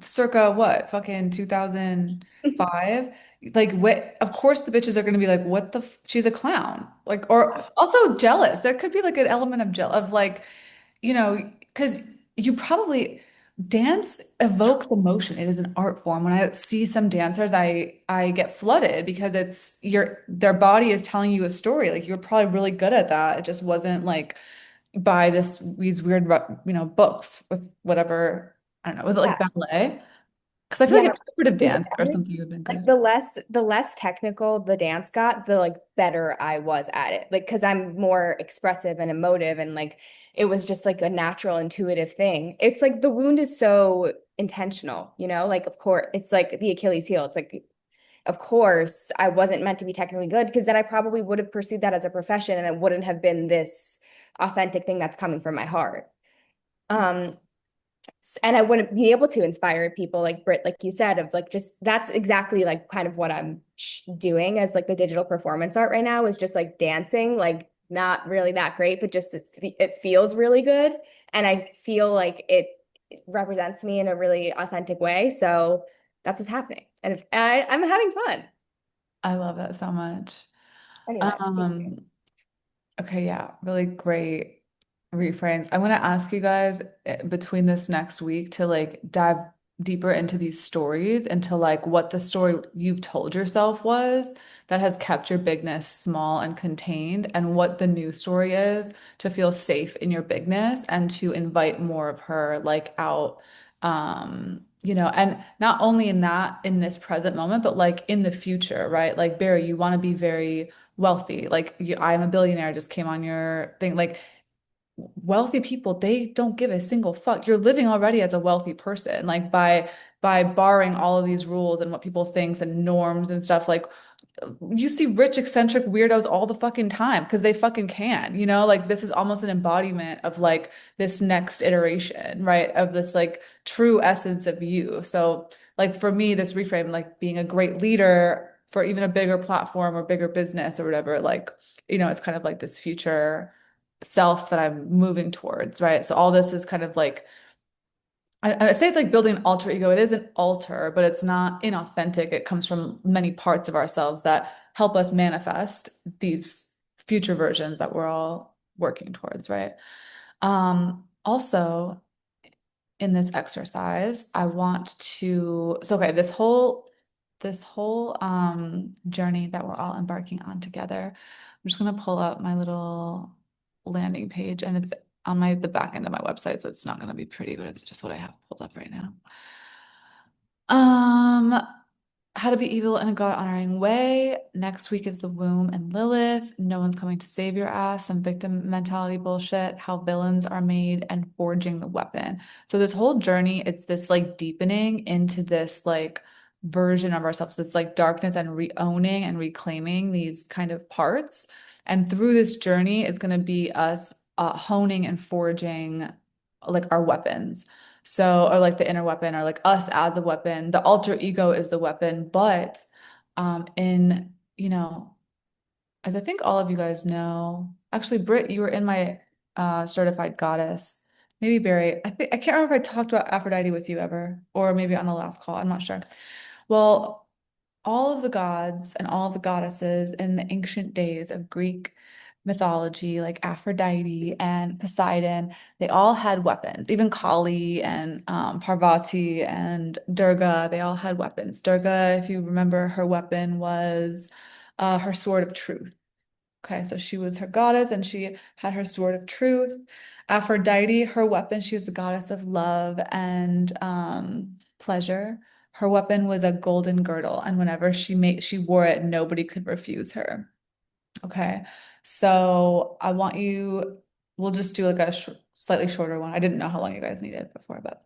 circa what? Fucking 2005. Like what? Of course the bitches are going to be like, what the she's a clown. Like or also jealous. There could be like an element of of like, because you probably dance evokes emotion. It is an art form. When I see some dancers, I get flooded because it's their body is telling you a story. Like you're probably really good at that. It just wasn't like by these weird, books with whatever. I don't know. Was it like Yeah. ballet? Because I feel Yeah. like interpretive dance or something would have been Like good. the less technical the dance got, the like better I was at it. Like because I'm more expressive and emotive and like it was just like a natural intuitive thing. It's like the wound is so intentional, you know? Like of course it's like the Achilles heel. It's like of course I wasn't meant to be technically good because then I probably would have pursued that as a profession and it wouldn't have been this authentic thing that's coming from my heart. Um and I wouldn't be able to inspire people like Britt, like you said, of like just that's exactly like kind of what I'm doing as like the digital performance art right now is just like dancing, like not really that great, but just it feels really good. And I feel like it represents me in a really authentic way. So that's what's happening. And I'm having fun. I love that so much. Anyway, thank you. Um, okay, yeah, really great reframes. I want to ask you guys between this next week to like dive deeper into these stories, into like what the story you've told yourself was that has kept your bigness small and contained, and what the new story is to feel safe in your bigness and to invite more of her like out. And not only in this present moment, but like in the future, right? Like Barry, you want to be very wealthy. Like I'm a billionaire just came on your thing. Like wealthy people, they don't give a single fuck. You're living already as a wealthy person, like by barring all of these rules and what people thinks and norms and stuff. Like you see rich, eccentric weirdos all the fucking time because they fucking can, like this is almost an embodiment of like this next iteration, right? Of this like true essence of you. So like for me, this reframe, like being a great leader for even a bigger platform or bigger business or whatever, like, it's kind of like this future self that I'm moving towards, right? So all this is kind of like I say it's like building an alter ego. It is an alter, but it's not inauthentic. It comes from many parts of ourselves that help us manifest these future versions that we're all working towards, right? Also, in this exercise, I want to, so okay, this whole journey that we're all embarking on together. I'm just gonna pull up my little landing page and it's on the back end of my website, so it's not gonna be pretty, but it's just what I have pulled up right now. Um, how to be evil in a God honoring way. Next week is the womb and Lilith. No one's coming to save your ass. Some victim mentality bullshit. How villains are made and forging the weapon. So this whole journey, it's this like deepening into this like version of ourselves. It's like darkness and re-owning and reclaiming these kind of parts. And through this journey is going to be us honing and forging like our weapons. So, or like the inner weapon, or like us as a weapon. The alter ego is the weapon, but in, as I think all of you guys know, actually, Britt, you were in my certified goddess. Maybe Barry. I can't remember if I talked about Aphrodite with you ever, or maybe on the last call. I'm not sure. Well, all of the gods and all of the goddesses in the ancient days of Greek mythology, like Aphrodite and Poseidon, they all had weapons. Even Kali and Parvati and Durga, they all had weapons. Durga, if you remember, her weapon was her sword of truth. Okay, so she was her goddess and she had her sword of truth. Aphrodite, her weapon, she was the goddess of love and pleasure. Her weapon was a golden girdle, and whenever she wore it, nobody could refuse her. Okay, so we'll just do like a slightly shorter one. I didn't know how long you guys needed before, but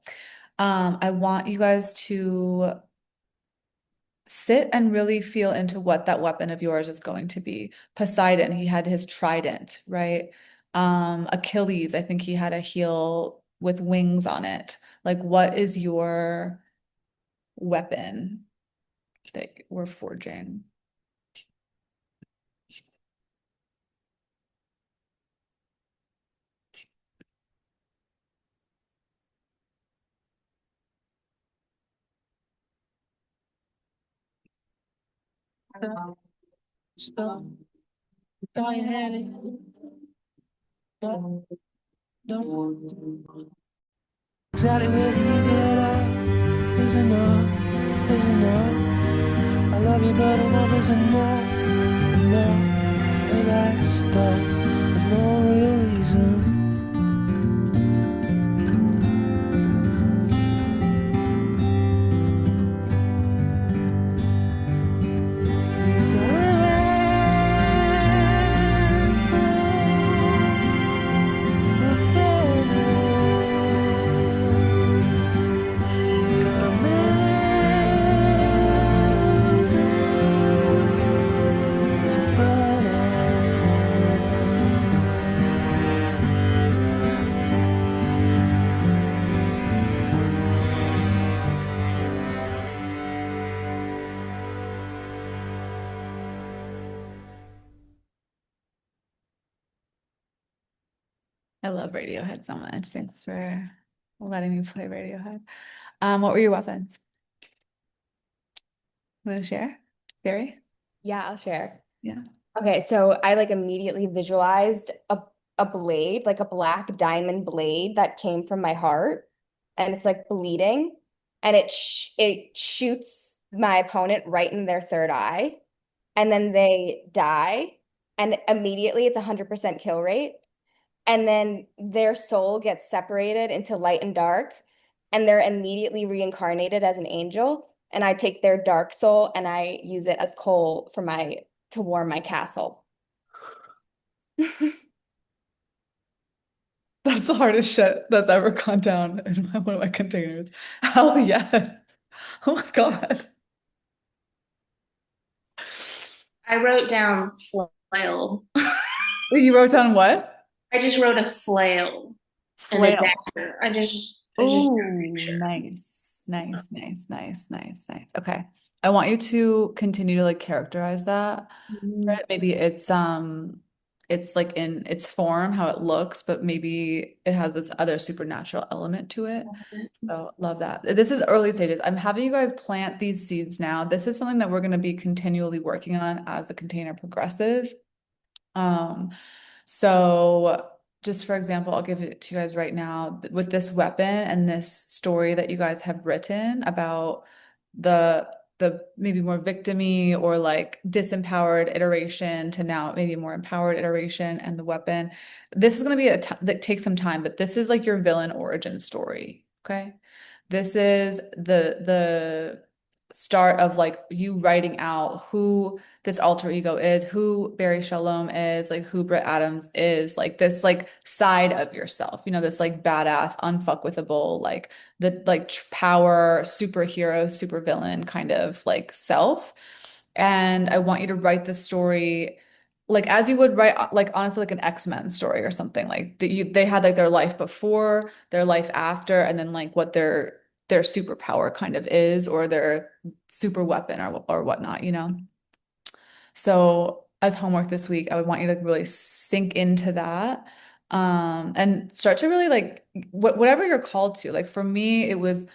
I want you guys to sit and really feel into what that weapon of yours is going to be. Poseidon, he had his trident, right? Achilles, I think he had a heel with wings on it. Like, what is your weapon that we're forging? Stop, throw your hand in. No, no. Exactly where do you get up? Is enough, is enough. I love you, but enough is enough. Enough of that stuff. There's no real reason. I love Radiohead so much. Thanks for letting me play Radiohead. What were your weapons? Want to share? Barry? Yeah, I'll share. Yeah. Okay, so I like immediately visualized a blade, like a black diamond blade that came from my heart, and it's like bleeding, and it shoots my opponent right in their third eye, and then they die, and immediately it's 100% kill rate, and then their soul gets separated into light and dark, and they're immediately reincarnated as an angel, and I take their dark soul and I use it as coal for my to warm my castle. That's the hardest shit that's ever gone down in one of my containers. Hell yeah. Oh my God. I wrote down flail. You wrote down what? I just wrote a flail and a Flail. dagger. I just drew a Oh, picture. nice. Okay. I want you to continue to like characterize that. Mhm. Right? Maybe it's like in its form, how it looks, but maybe it has this other supernatural element to it. So love that. This is early stages. I'm having you guys plant these seeds now. This is something that we're going to be continually working on as the container progresses. Um, so just for example, I'll give it to you guys right now with this weapon and this story that you guys have written about the maybe more victimy or like disempowered iteration to now maybe more empowered iteration and the weapon. This is going to be that takes some time, but this is like your villain origin story. Okay. This is the start of like you writing out who this alter ego is, who Barry Shalom is, like who Britt Adams is, like this like side of yourself, this like badass, unfuckwithable, like the like power superhero, supervillain kind of like self. And I want you to write the story like as you would write like honestly like an X-Men story or something like that they had like their life before, their life after, and then like what their superpower kind of is or their super weapon or whatnot. So as homework this week, I would want you to really sink into that. And start to really like whatever you're called to. Like for me, it was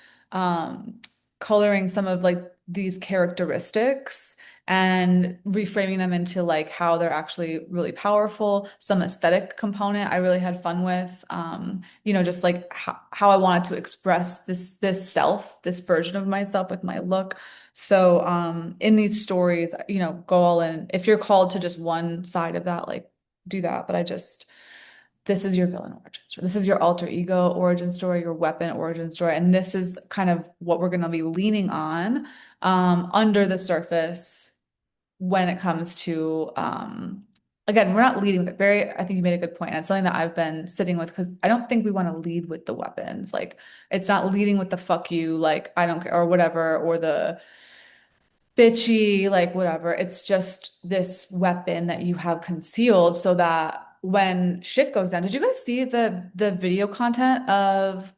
coloring some of like these characteristics and reframing them into like how they're actually really powerful, some aesthetic component I really had fun with. Just like how I wanted to express this self, this version of myself with my look. So in these stories, go all in. If you're called to just one side of that, like do that. But this is your villain origin story. This is your alter ego origin story, your weapon origin story. And this is kind of what we're going to be leaning on under the surface when it comes to again, we're not leading with it. Barry, I think you made a good point. And it's something that I've been sitting with because I don't think we want to lead with the weapons. Like it's not leading with the fuck you, like I don't care or whatever, or the bitchy, like whatever. It's just this weapon that you have concealed so that when shit goes down. Did you guys see the video content of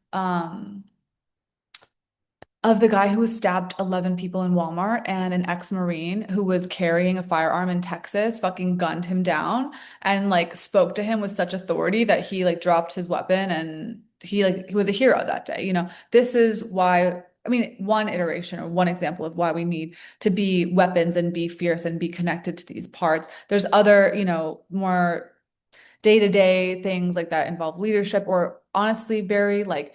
the guy who was stabbed 11 people in Walmart and an ex-Marine who was carrying a firearm in Texas fucking gunned him down and like spoke to him with such authority that he like dropped his weapon and he was a hero that day. This is why, I mean, one iteration or one example of why we need to be weapons and be fierce and be connected to these parts. There's other, more day-to-day things like that involve leadership or honestly, Barry, like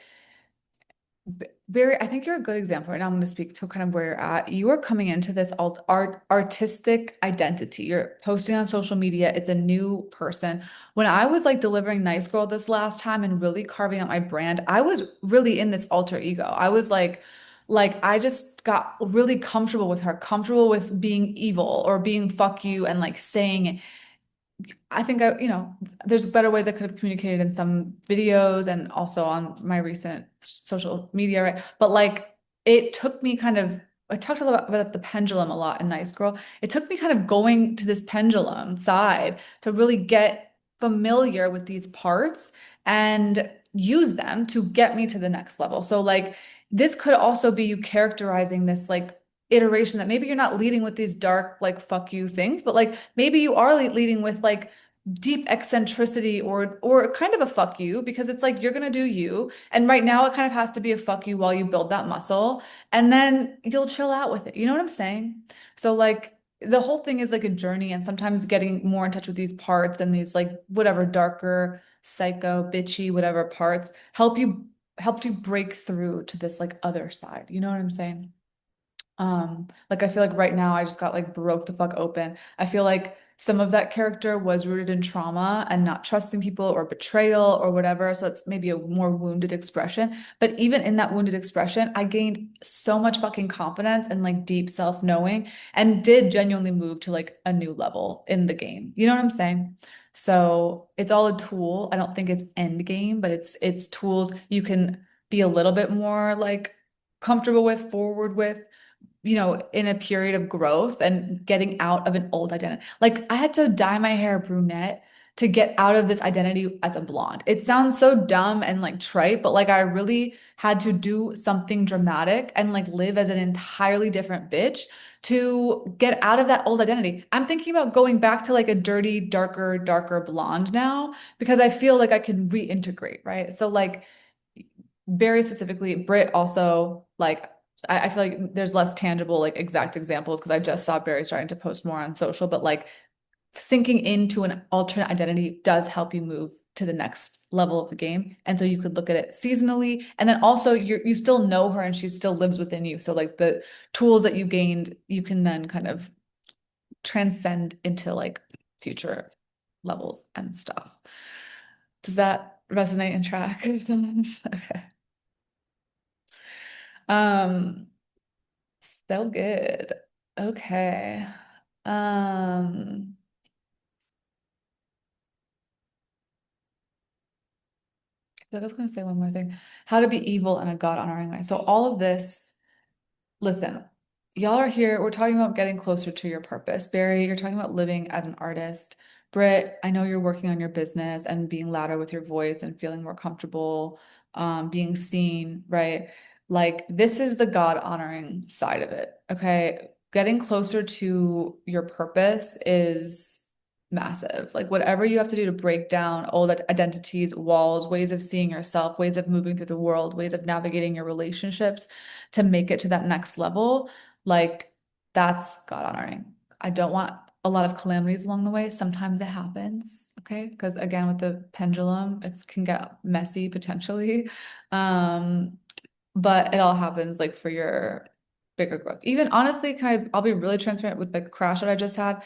very, I think you're a good example. Right now, I'm going to speak to kind of where you're at. You are coming into this artistic identity. You're posting on social media. It's a new person. When I was like delivering Nice Girl this last time and really carving out my brand, I was really in this alter ego. I was like I just got really comfortable with her, comfortable with being evil or being fuck you and like saying I think there's better ways I could have communicated in some videos and also on my recent social media, right? But like it took me kind of, I talked a lot about the pendulum a lot in Nice Girl. It took me kind of going to this pendulum side to really get familiar with these parts and use them to get me to the next level. So like this could also be you characterizing this like iteration that maybe you're not leading with these dark like fuck you things, but like maybe you are leading with like deep eccentricity or kind of a fuck you because it's like you're gonna do you. And right now it kind of has to be a fuck you while you build that muscle and then you'll chill out with it. You know what I'm saying? So like the whole thing is like a journey and sometimes getting more in touch with these parts and these like whatever darker, psycho, bitchy, whatever parts helps you break through to this like other side. You know what I'm saying? Like I feel like right now I just got like broke the fuck open. I feel like some of that character was rooted in trauma and not trusting people or betrayal or whatever. So it's maybe a more wounded expression. But even in that wounded expression, I gained so much fucking confidence and like deep self-knowing and did genuinely move to like a new level in the game. You know what I'm saying? So it's all a tool. I don't think it's end game, but it's tools you can be a little bit more like comfortable with, forward with in a period of growth and getting out of an old identity. Like I had to dye my hair brunette to get out of this identity as a blonde. It sounds so dumb and like trite, but like I really had to do something dramatic and like live as an entirely different bitch to get out of that old identity. I'm thinking about going back to like a dirty, darker blonde now because I feel like I can reintegrate, right? So like very specifically, Brit also like I feel like there's less tangible like exact examples because I just saw Barry starting to post more on social, but like sinking into an alternate identity does help you move to the next level of the game. And so you could look at it seasonally, and then also you still know her and she still lives within you. So like the tools that you gained, you can then kind of transcend into like future levels and stuff. Does that resonate and track? Okay. Um, so good. Okay. Um, I was gonna say one more thing. How to be evil in a God honoring way. So all of this, listen, y'all are here. We're talking about getting closer to your purpose. Barry, you're talking about living as an artist. Britt, I know you're working on your business and being louder with your voice and feeling more comfortable, being seen, right? Like this is the God honoring side of it. Okay. Getting closer to your purpose is massive. Like whatever you have to do to break down old identities, walls, ways of seeing yourself, ways of moving through the world, ways of navigating your relationships to make it to that next level, like that's God honoring. I don't want a lot of calamities along the way. Sometimes it happens, okay? Because again, with the pendulum, it can get messy potentially. Um, but it all happens like for your bigger growth. Even honestly, I'll be really transparent with the crash that I just had.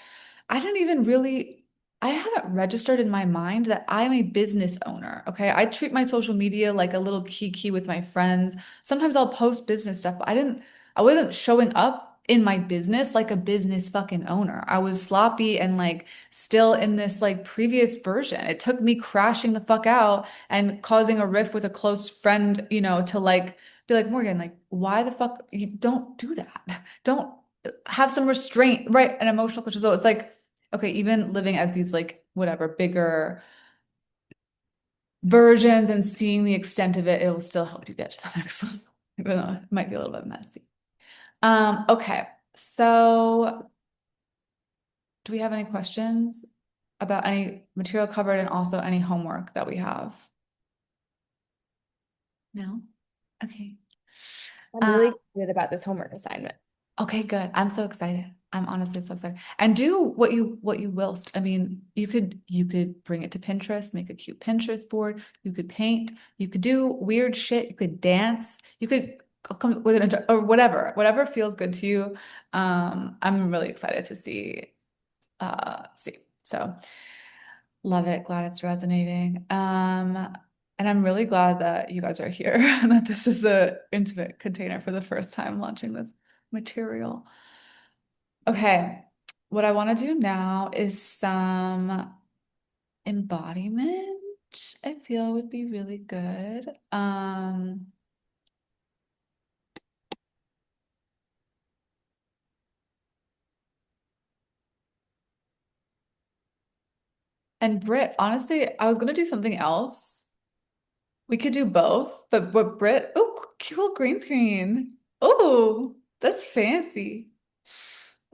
I didn't even really, I haven't registered in my mind that I'm a business owner. Okay. I treat my social media like a little kiki with my friends. Sometimes I'll post business stuff, but I wasn't showing up in my business like a business fucking owner. I was sloppy and like still in this like previous version. It took me crashing the fuck out and causing a rift with a close friend, to like be like, Morgan, like, why the fuck you don't do that? Don't have some restraint, right? And emotional control. So it's like, okay, even living as these like whatever bigger versions and seeing the extent of it, it will still help you get to the next level, even though it might be a little bit messy. Okay. So do we have any questions about any material covered and also any homework that we have? No? Okay. I'm really excited about this homework assignment. Okay, good. I'm so excited. I'm honestly so excited. And do what you willst. I mean, you could bring it to Pinterest, make a cute Pinterest board. You could paint. You could do weird shit. You could dance. You could come with an or whatever feels good to you. I'm really excited to see. So love it. Glad it's resonating. And I'm really glad that you guys are here and that this is a intimate container for the first time launching this material. Okay, what I want to do now is some embodiment. I feel would be really good. And Britt, honestly, I was gonna do something else. We could do both, but what Britt, oh, cool green screen. Oh, that's fancy.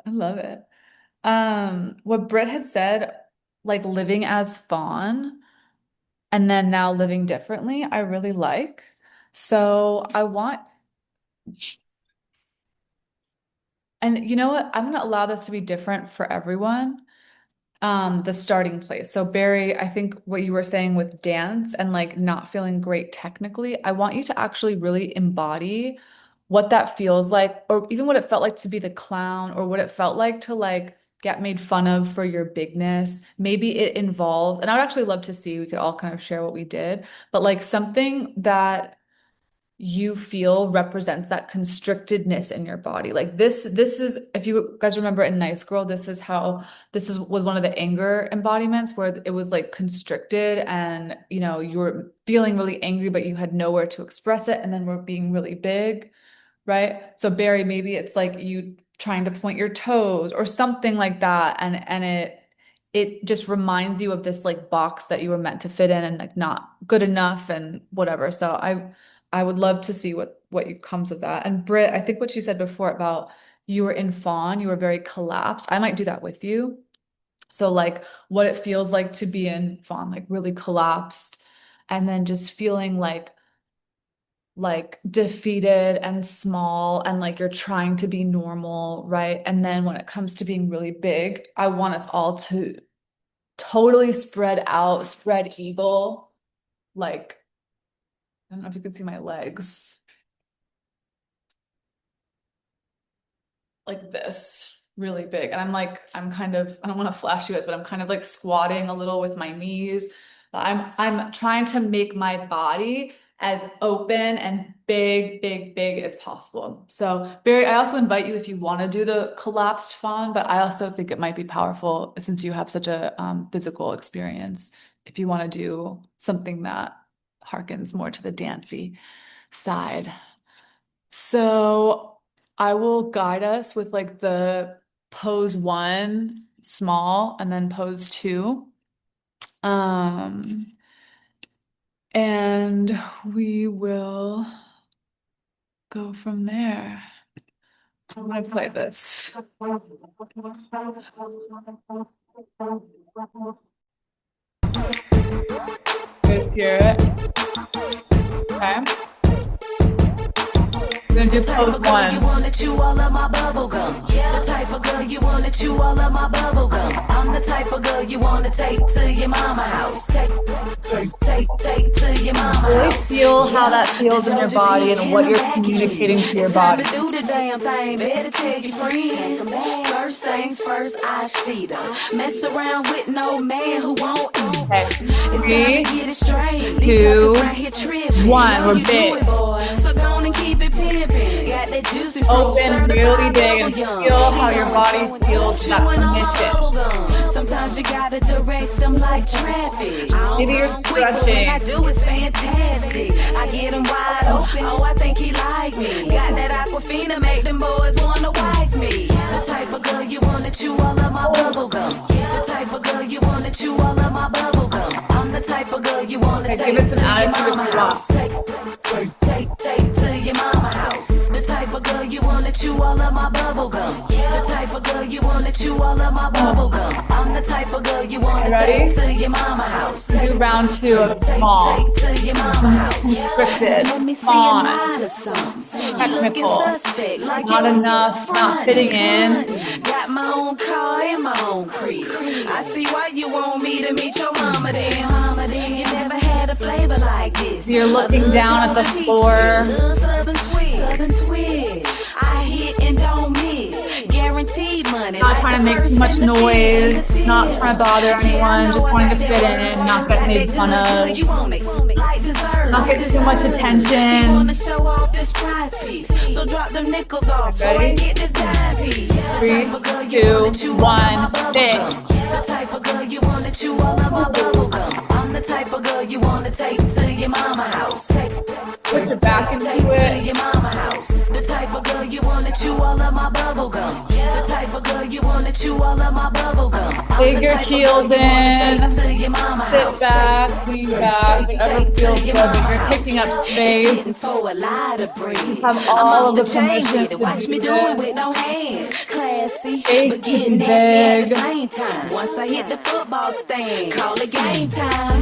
I love it. What Britt had said, like living as Fawn and then now living differently, I really like. So I want, and you know what? I'm gonna allow this to be different for everyone. The starting place. So Barry, I think what you were saying with dance and like not feeling great technically, I want you to actually really embody what that feels like, or even what it felt like to be the clown, or what it felt like to like get made fun of for your bigness. Maybe it involved, and I would actually love to see, we could all kind of share what we did, but like something that you feel represents that constrictedness in your body. Like this is, if you guys remember in Nice Girl, this was one of the anger embodiments where it was like constricted and you were feeling really angry, but you had nowhere to express it. And then we're being really big, right? So Barry, maybe it's like you trying to point your toes or something like that. And it just reminds you of this like box that you were meant to fit in and like not good enough and whatever. So I would love to see what comes of that. And Britt, I think what you said before about you were in Fawn, you were very collapsed. I might do that with you. So like what it feels like to be in Fawn, like really collapsed, and then just feeling like defeated and small and like you're trying to be normal, right? And then when it comes to being really big, I want us all to totally spread out, spread eagle, like I don't know if you can see my legs. Like this, really big. And I'm kind of, I don't want to flash you guys, but I'm kind of like squatting a little with my knees. I'm trying to make my body as open and big as possible. So Barry, I also invite you if you want to do the collapsed Fawn, but I also think it might be powerful since you have such a physical experience, if you want to do something that harkens more to the dancey side. So I will guide us with like the pose 1 small and then pose 2. And we will go from there. I'm gonna play this. Guys hear it? Okay. We're gonna do pose 1. You wanna chew all of my bubble gum. The type of girl you wanna chew all of my bubble gum. I'm the type of girl you wanna take to your mama house. Take to your mama Really house. feel how that feels in your body and what you're communicating to your body. It's time to do the damn thing. Better tell your friend. First things first, I cheat her. Mess around with no man who won't. Okay. It's 3, time to get it straight. 2, Right here tripping. 1. We're You do big. it, boy. So go on and keep it pimping. Got that juicy fruit Open really certified big and bubble feel gum. how your body feels that Chewing on my permission. bubble gum. Sometimes you gotta direct them like traffic. I don't Maybe you're run quick, but what stretching. I do is fantastic. I get them wide open. Oh, I think he like me. Got that Aquafina, make them boys wanna wife me. The type of girl you wanna chew all of my bubble gum. The type of girl you wanna chew all of my bubble gum. I'm the type of girl you wanna Okay, take give us to an your attitude mama of house. Take to your mama house. The type of girl you wanna chew all of my bubble gum. The type of girl you wanna chew all of my bubble gum. I'm the type of girl you wanna Ready? take to your mama house. Do round 2 of small. Take to your mama house. Restricted. Let me see Fawn. a lot of something. You looking Technical. suspect, like Not you're enough, not front, fitting in. front. got my own car and my own crib. I see why you want me to meet your mama then. You never had a flavor like this. You're looking down at the floor. Southern twist. I hit and don't miss. Guaranteed money. Not trying to make too much noise, not trying to bother anyone, just wanting to fit in, not get made fun of, not get too much attention. Wanna show off this prize piece. So drop them nickels off. Ready? And get this dime piece. 3, 2, 1, fit. The type of girl you wanna chew all of my bubble gum. I'm the type of girl you wanna take to your mama house. Put your back into To it. your mama house. The type of girl you wanna chew all of my bubble gum. The type of girl you wanna chew all of my bubble gum. Dig your heels in. To your mama Sit house. back, lean back, whatever feels good, but you're taking up space. Sitting for a lot of breathe. Have I'm all off of the the chain permission with it. to Watch do me do it this. with no hands. Classy, Big but to getting be nasty at the big. same time. Once I hit the football stand, call it game time.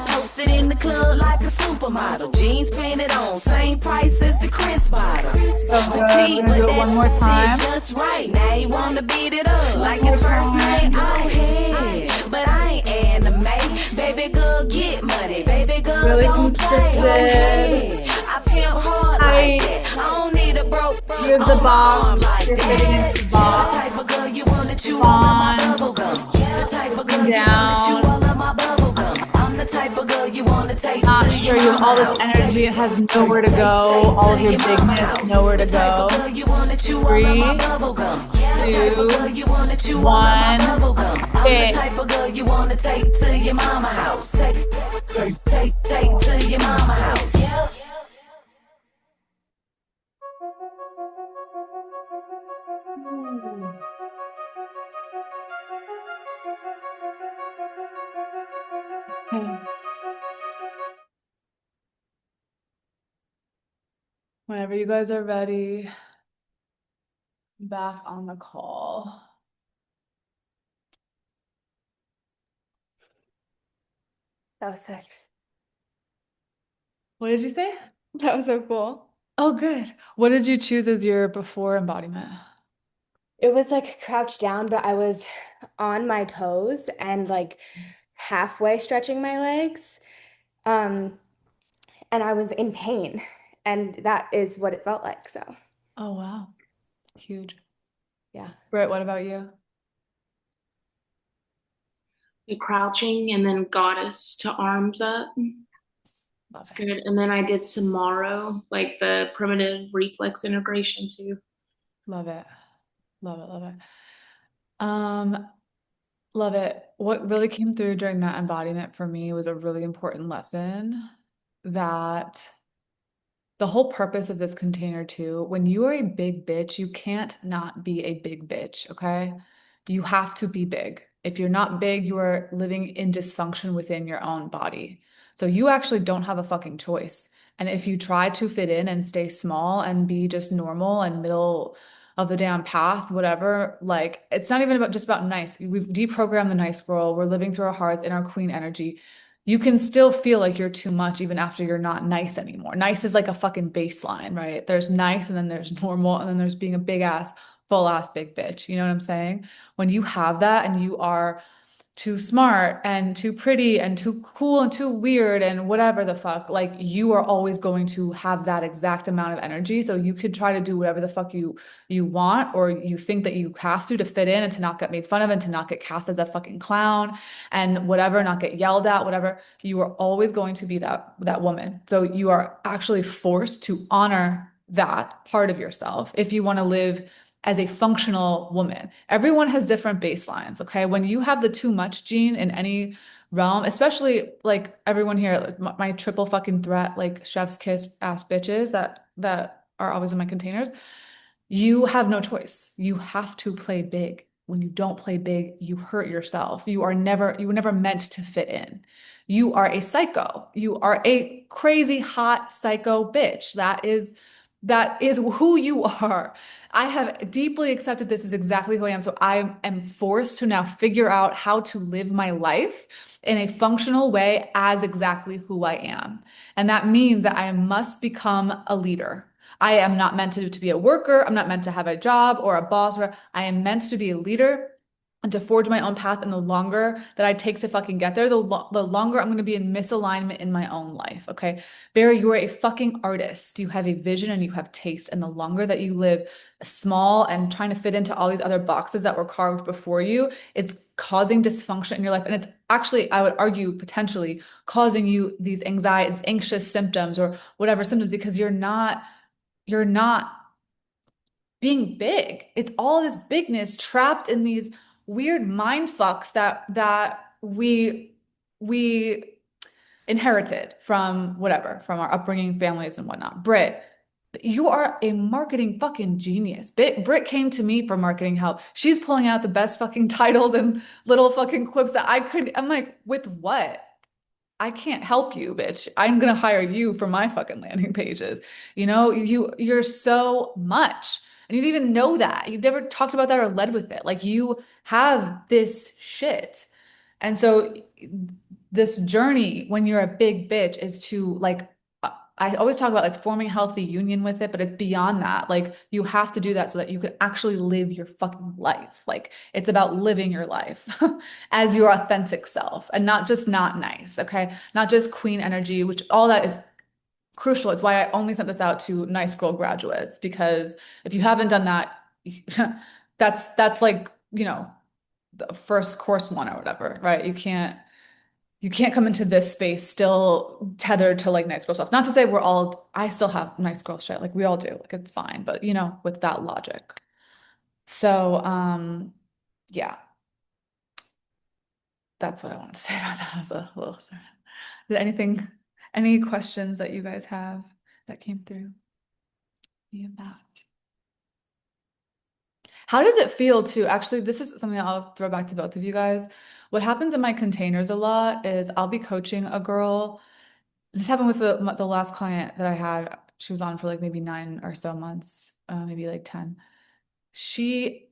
Posted in the club like a supermodel. Jeans painted on, same price as the Chris bottle. So good. Petite, We're gonna do but it one that more sit time. just right. Now you wanna beat it up like his first name. Oh, hey, but I ain't anime. Baby girl, get money. Baby girl, Really don't play. Oh, constricted. hey, I pimp hard Tight. like that. I don't need a broke Here's the on my box. arm like You're that. fitting into the The box. type of girl you wanna chew all of my On. bubble gum. The type of girl you wanna Down. chew all of my bubble gum. I'm the type of girl you wanna take Not to sure your you have all mama this house. energy, it has nowhere to go, all of your bigness, nowhere to The type go. of girl you wanna chew all of 3, my bubble gum. The type of girl you wanna chew all of 1, my bubble gum. I'm the fit. type of girl you wanna take to your mama house. Take to your mama house. Okay. Whenever you guys are ready, back on the call. That was sick. What did you say? That was so cool. Oh, good. What did you choose as your before embodiment? It was like crouched down, but I was on my toes and like halfway stretching my legs. And I was in pain. And that is what it felt like. So, Oh, wow. Huge. yeah. Britt, what about you? The crouching and then goddess to arms up. That's Love it. good. And then I did some Morrow, like the primitive reflex integration too. Love it. Love it. Love it. Love it. What really came through during that embodiment for me was a really important lesson that the whole purpose of this container too, when you are a big bitch, you can't not be a big bitch, okay? You have to be big. If you're not big, you are living in dysfunction within your own body. So you actually don't have a fucking choice. And if you try to fit in and stay small and be just normal and middle of the damn path, whatever, like it's not even about just about nice. We've deprogrammed the nice girl. We're living through our hearts in our queen energy. You can still feel like you're too much even after you're not nice anymore. Nice is like a fucking baseline, right? There's nice and then there's normal and then there's being a big ass, full ass big bitch. You know what I'm saying? When you have that and you are too smart and too pretty and too cool and too weird and whatever the fuck, like you are always going to have that exact amount of energy. So you could try to do whatever the fuck you want, or you think that you have to fit in and to not get made fun of and to not get cast as a fucking clown and whatever, not get yelled at, whatever. You are always going to be that woman. So you are actually forced to honor that part of yourself if you want to live as a functional woman. Everyone has different baselines, okay? When you have the too much gene in any realm, especially like everyone here, like my triple fucking threat, like chef's kiss ass bitches that are always in my containers, you have no choice. You have to play big. When you don't play big, you hurt yourself. You were never meant to fit in. You are a psycho. You are a crazy hot psycho bitch. That is who you are. I have deeply accepted this is exactly who I am. So I am forced to now figure out how to live my life in a functional way as exactly who I am. And that means that I must become a leader. I am not meant to be a worker. I'm not meant to have a job or a boss. Or I am meant to be a leader and to forge my own path. And the longer that I take to fucking get there, the longer I'm going to be in misalignment in my own life. Okay. Barry, you are a fucking artist. You have a vision and you have taste. And the longer that you live small and trying to fit into all these other boxes that were carved before you, it's causing dysfunction in your life. And it's actually, I would argue, potentially causing you these anxiety, anxious symptoms or whatever symptoms because you're not being big. It's all this bigness trapped in these weird mind fucks that we inherited from whatever, from our upbringing, families, and whatnot. Britt, you are a marketing fucking genius. Britt came to me for marketing help. She's pulling out the best fucking titles and little fucking quips that I could. I'm like, with what? I can't help you, bitch. I'm gonna hire you for my fucking landing pages. You're so much. And you didn't even know that. You've never talked about that or led with it. Like you have this shit. And so this journey when you're a big bitch is to like I always talk about like forming healthy union with it, but it's beyond that. Like you have to do that so that you can actually live your fucking life. Like it's about living your life as your authentic self and not just not nice, okay? Not just queen energy, which all that is crucial. It's why I only sent this out to nice girl graduates because if you haven't done that, that's like, the first course one or whatever, right? You can't come into this space still tethered to like nice girl stuff. Not to say I still have nice girl shit. Like we all do. Like it's fine, but with that logic. So, yeah, that's what I wanted to say about that as a little sort of, any questions that you guys have that came through? Any of that? How does it feel to actually, this is something I'll throw back to both of you guys. What happens in my containers a lot is I'll be coaching a girl. This happened with the last client that I had. She was on for like maybe 9 or so months, maybe like 10.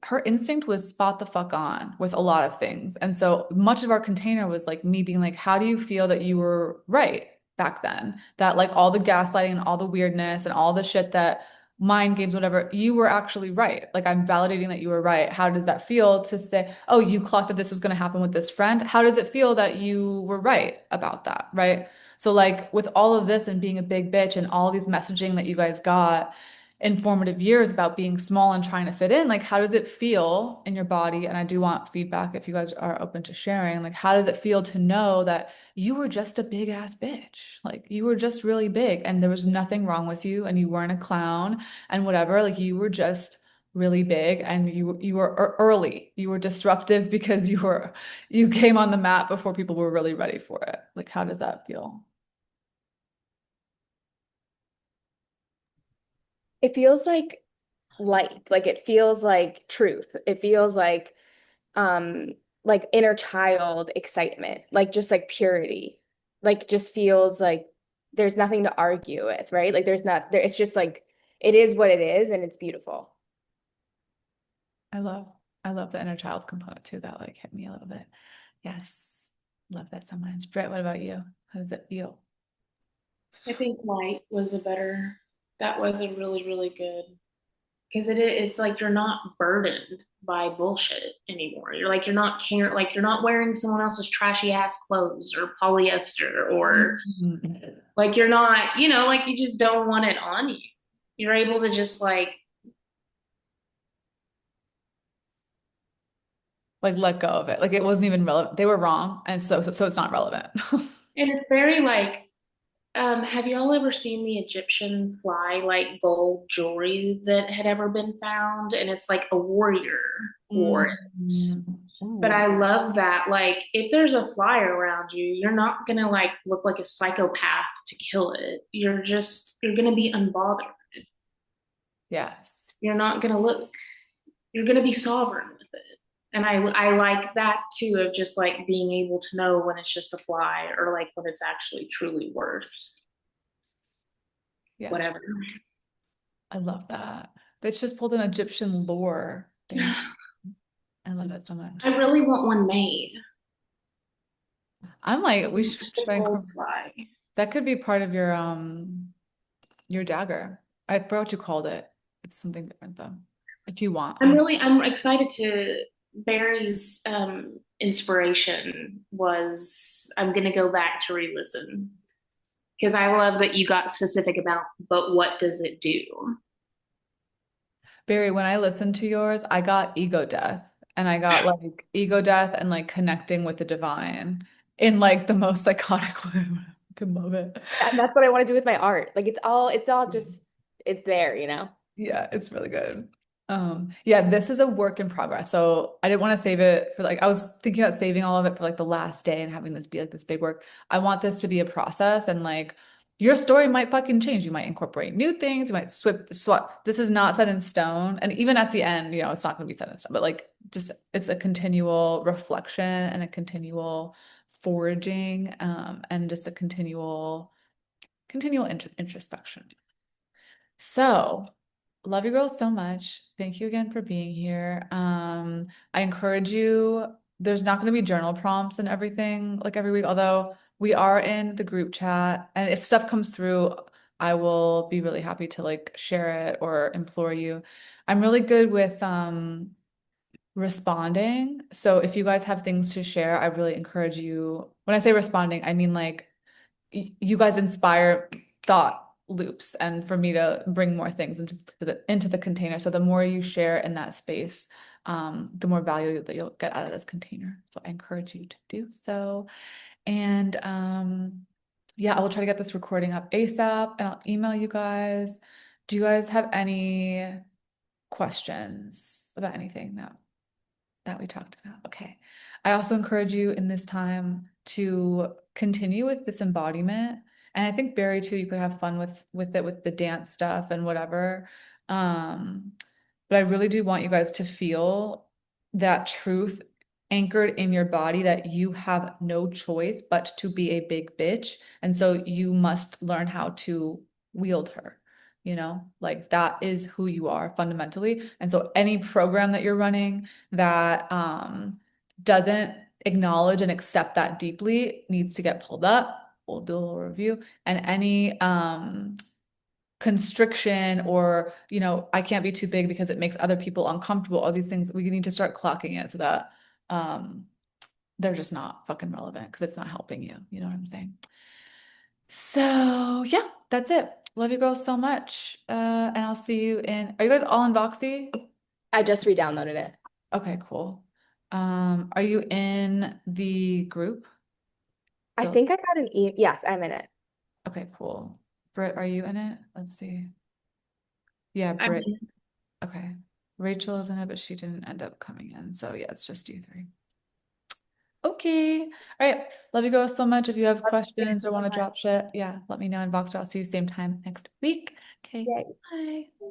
Her instinct was spot the fuck on with a lot of things. And so much of our container was like me being like, how do you feel that you were right back then? That like all the gaslighting and all the weirdness and all the shit that mind games, whatever, you were actually right. Like I'm validating that you were right. How does that feel to say, oh, you clocked that this was going to happen with this friend? How does it feel that you were right about that? Right. So like with all of this and being a big bitch and all these messaging that you guys got in formative years about being small and trying to fit in, like how does it feel in your body? And I do want feedback if you guys are open to sharing. Like how does it feel to know that you were just a big ass bitch? Like you were just really big and there was nothing wrong with you and you weren't a clown and whatever. Like you were just really big and you were early. You were disruptive because you came on the map before people were really ready for it. Like how does that feel? It feels like light, like it feels like truth. It feels like inner child excitement, like just like purity. Like just feels like there's nothing to argue with, right? Like there's not there, it's just like it is what it is and it's beautiful. I love I love the inner child component too. That like hit me a little bit. Yes. Love that so much. Brett, what about you? How does it feel? I think light was that was a really, really good, because it's like you're not burdened by bullshit anymore. You're not wearing someone else's trashy ass clothes or polyester or Mhm. like you're not, like you just don't want it on you. You're able to just Like let go of it. Like it wasn't even relevant. They were wrong, and so it's not relevant. and it's very like, have you all ever seen the Egyptian fly like gold jewelry that had ever been found? And it's like a warrior wore it. Mm. But I Ooh. love that. Like, if there's a fly around you, you're not gonna like look like a psychopath to kill it. You're gonna be unbothered. Yes. You're not gonna look. You're gonna be sovereign with it. And I like that too of just like being able to know when it's just a fly or like when it's actually truly worth Yes. whatever. I love that. Bitch just pulled an Egyptian lore thing. I love it so much. I really want one made. I'm like, we should Just a try and gold fly. that could be part of your dagger. I forgot what you called it. It's something different though. If you want, I'm excited to Barry's inspiration was I'm gonna go back to re-listen because I love that you got specific about, but what does it do? Barry, when I listened to yours, I got ego death and I got like ego death and like connecting with the divine in like the most psychotic way. I can love it. And that's what I want to do with my art. Like it's all just it's there, you know. Yeah, it's really good. Yeah, this is a work in progress. So I didn't want to save it for like I was thinking about saving all of it for like the last day and having this be like this big work. I want this to be a process and like your story might fucking change. You might incorporate new things, you might swap. This is not set in stone. And even at the end, it's not going to be set in stone, but like just it's a continual reflection and a continual foraging, and just a continual introspection. So, love you girls so much. Thank you again for being here. I encourage you, there's not going to be journal prompts and everything like every week, although we are in the group chat. And if stuff comes through, I will be really happy to like share it or implore you. I'm really good with responding. So if you guys have things to share, I really encourage you. When I say responding, I mean like you guys inspire thought loops and for me to bring more things into the container. So the more you share in that space, the more value that you'll get out of this container. So I encourage you to do so. And yeah, I will try to get this recording up ASAP and I'll email you guys. Do you guys have any questions about anything that we talked about? Okay. I also encourage you in this time to continue with this embodiment. And I think Barry too, you could have fun with it with the dance stuff and whatever. But I really do want you guys to feel that truth anchored in your body that you have no choice but to be a big bitch. And so you must learn how to wield her. Like that is who you are fundamentally. And so any program that you're running that doesn't acknowledge and accept that deeply needs to get pulled up. We'll do a little review. And any constriction or, I can't be too big because it makes other people uncomfortable, all these things, we need to start clocking it so that they're just not fucking relevant because it's not helping you. You know what I'm saying? So yeah, that's it. Love you girls so much. And I'll see you are you guys all in Voxy? I just re-downloaded it. Okay, cool. Are you in the group? I think I got yes, I'm in it. Okay, cool. Britt, are you in it? Let's see. Yeah, I'm Britt. Okay. Rachel is in it, but she didn't end up coming in. So yeah, it's just you three. Okay. All right. Love you guys so much. If you have questions or want to drop shit, yeah, let me know in Voxer. I'll see you same time next week. Okay. Yay. Bye.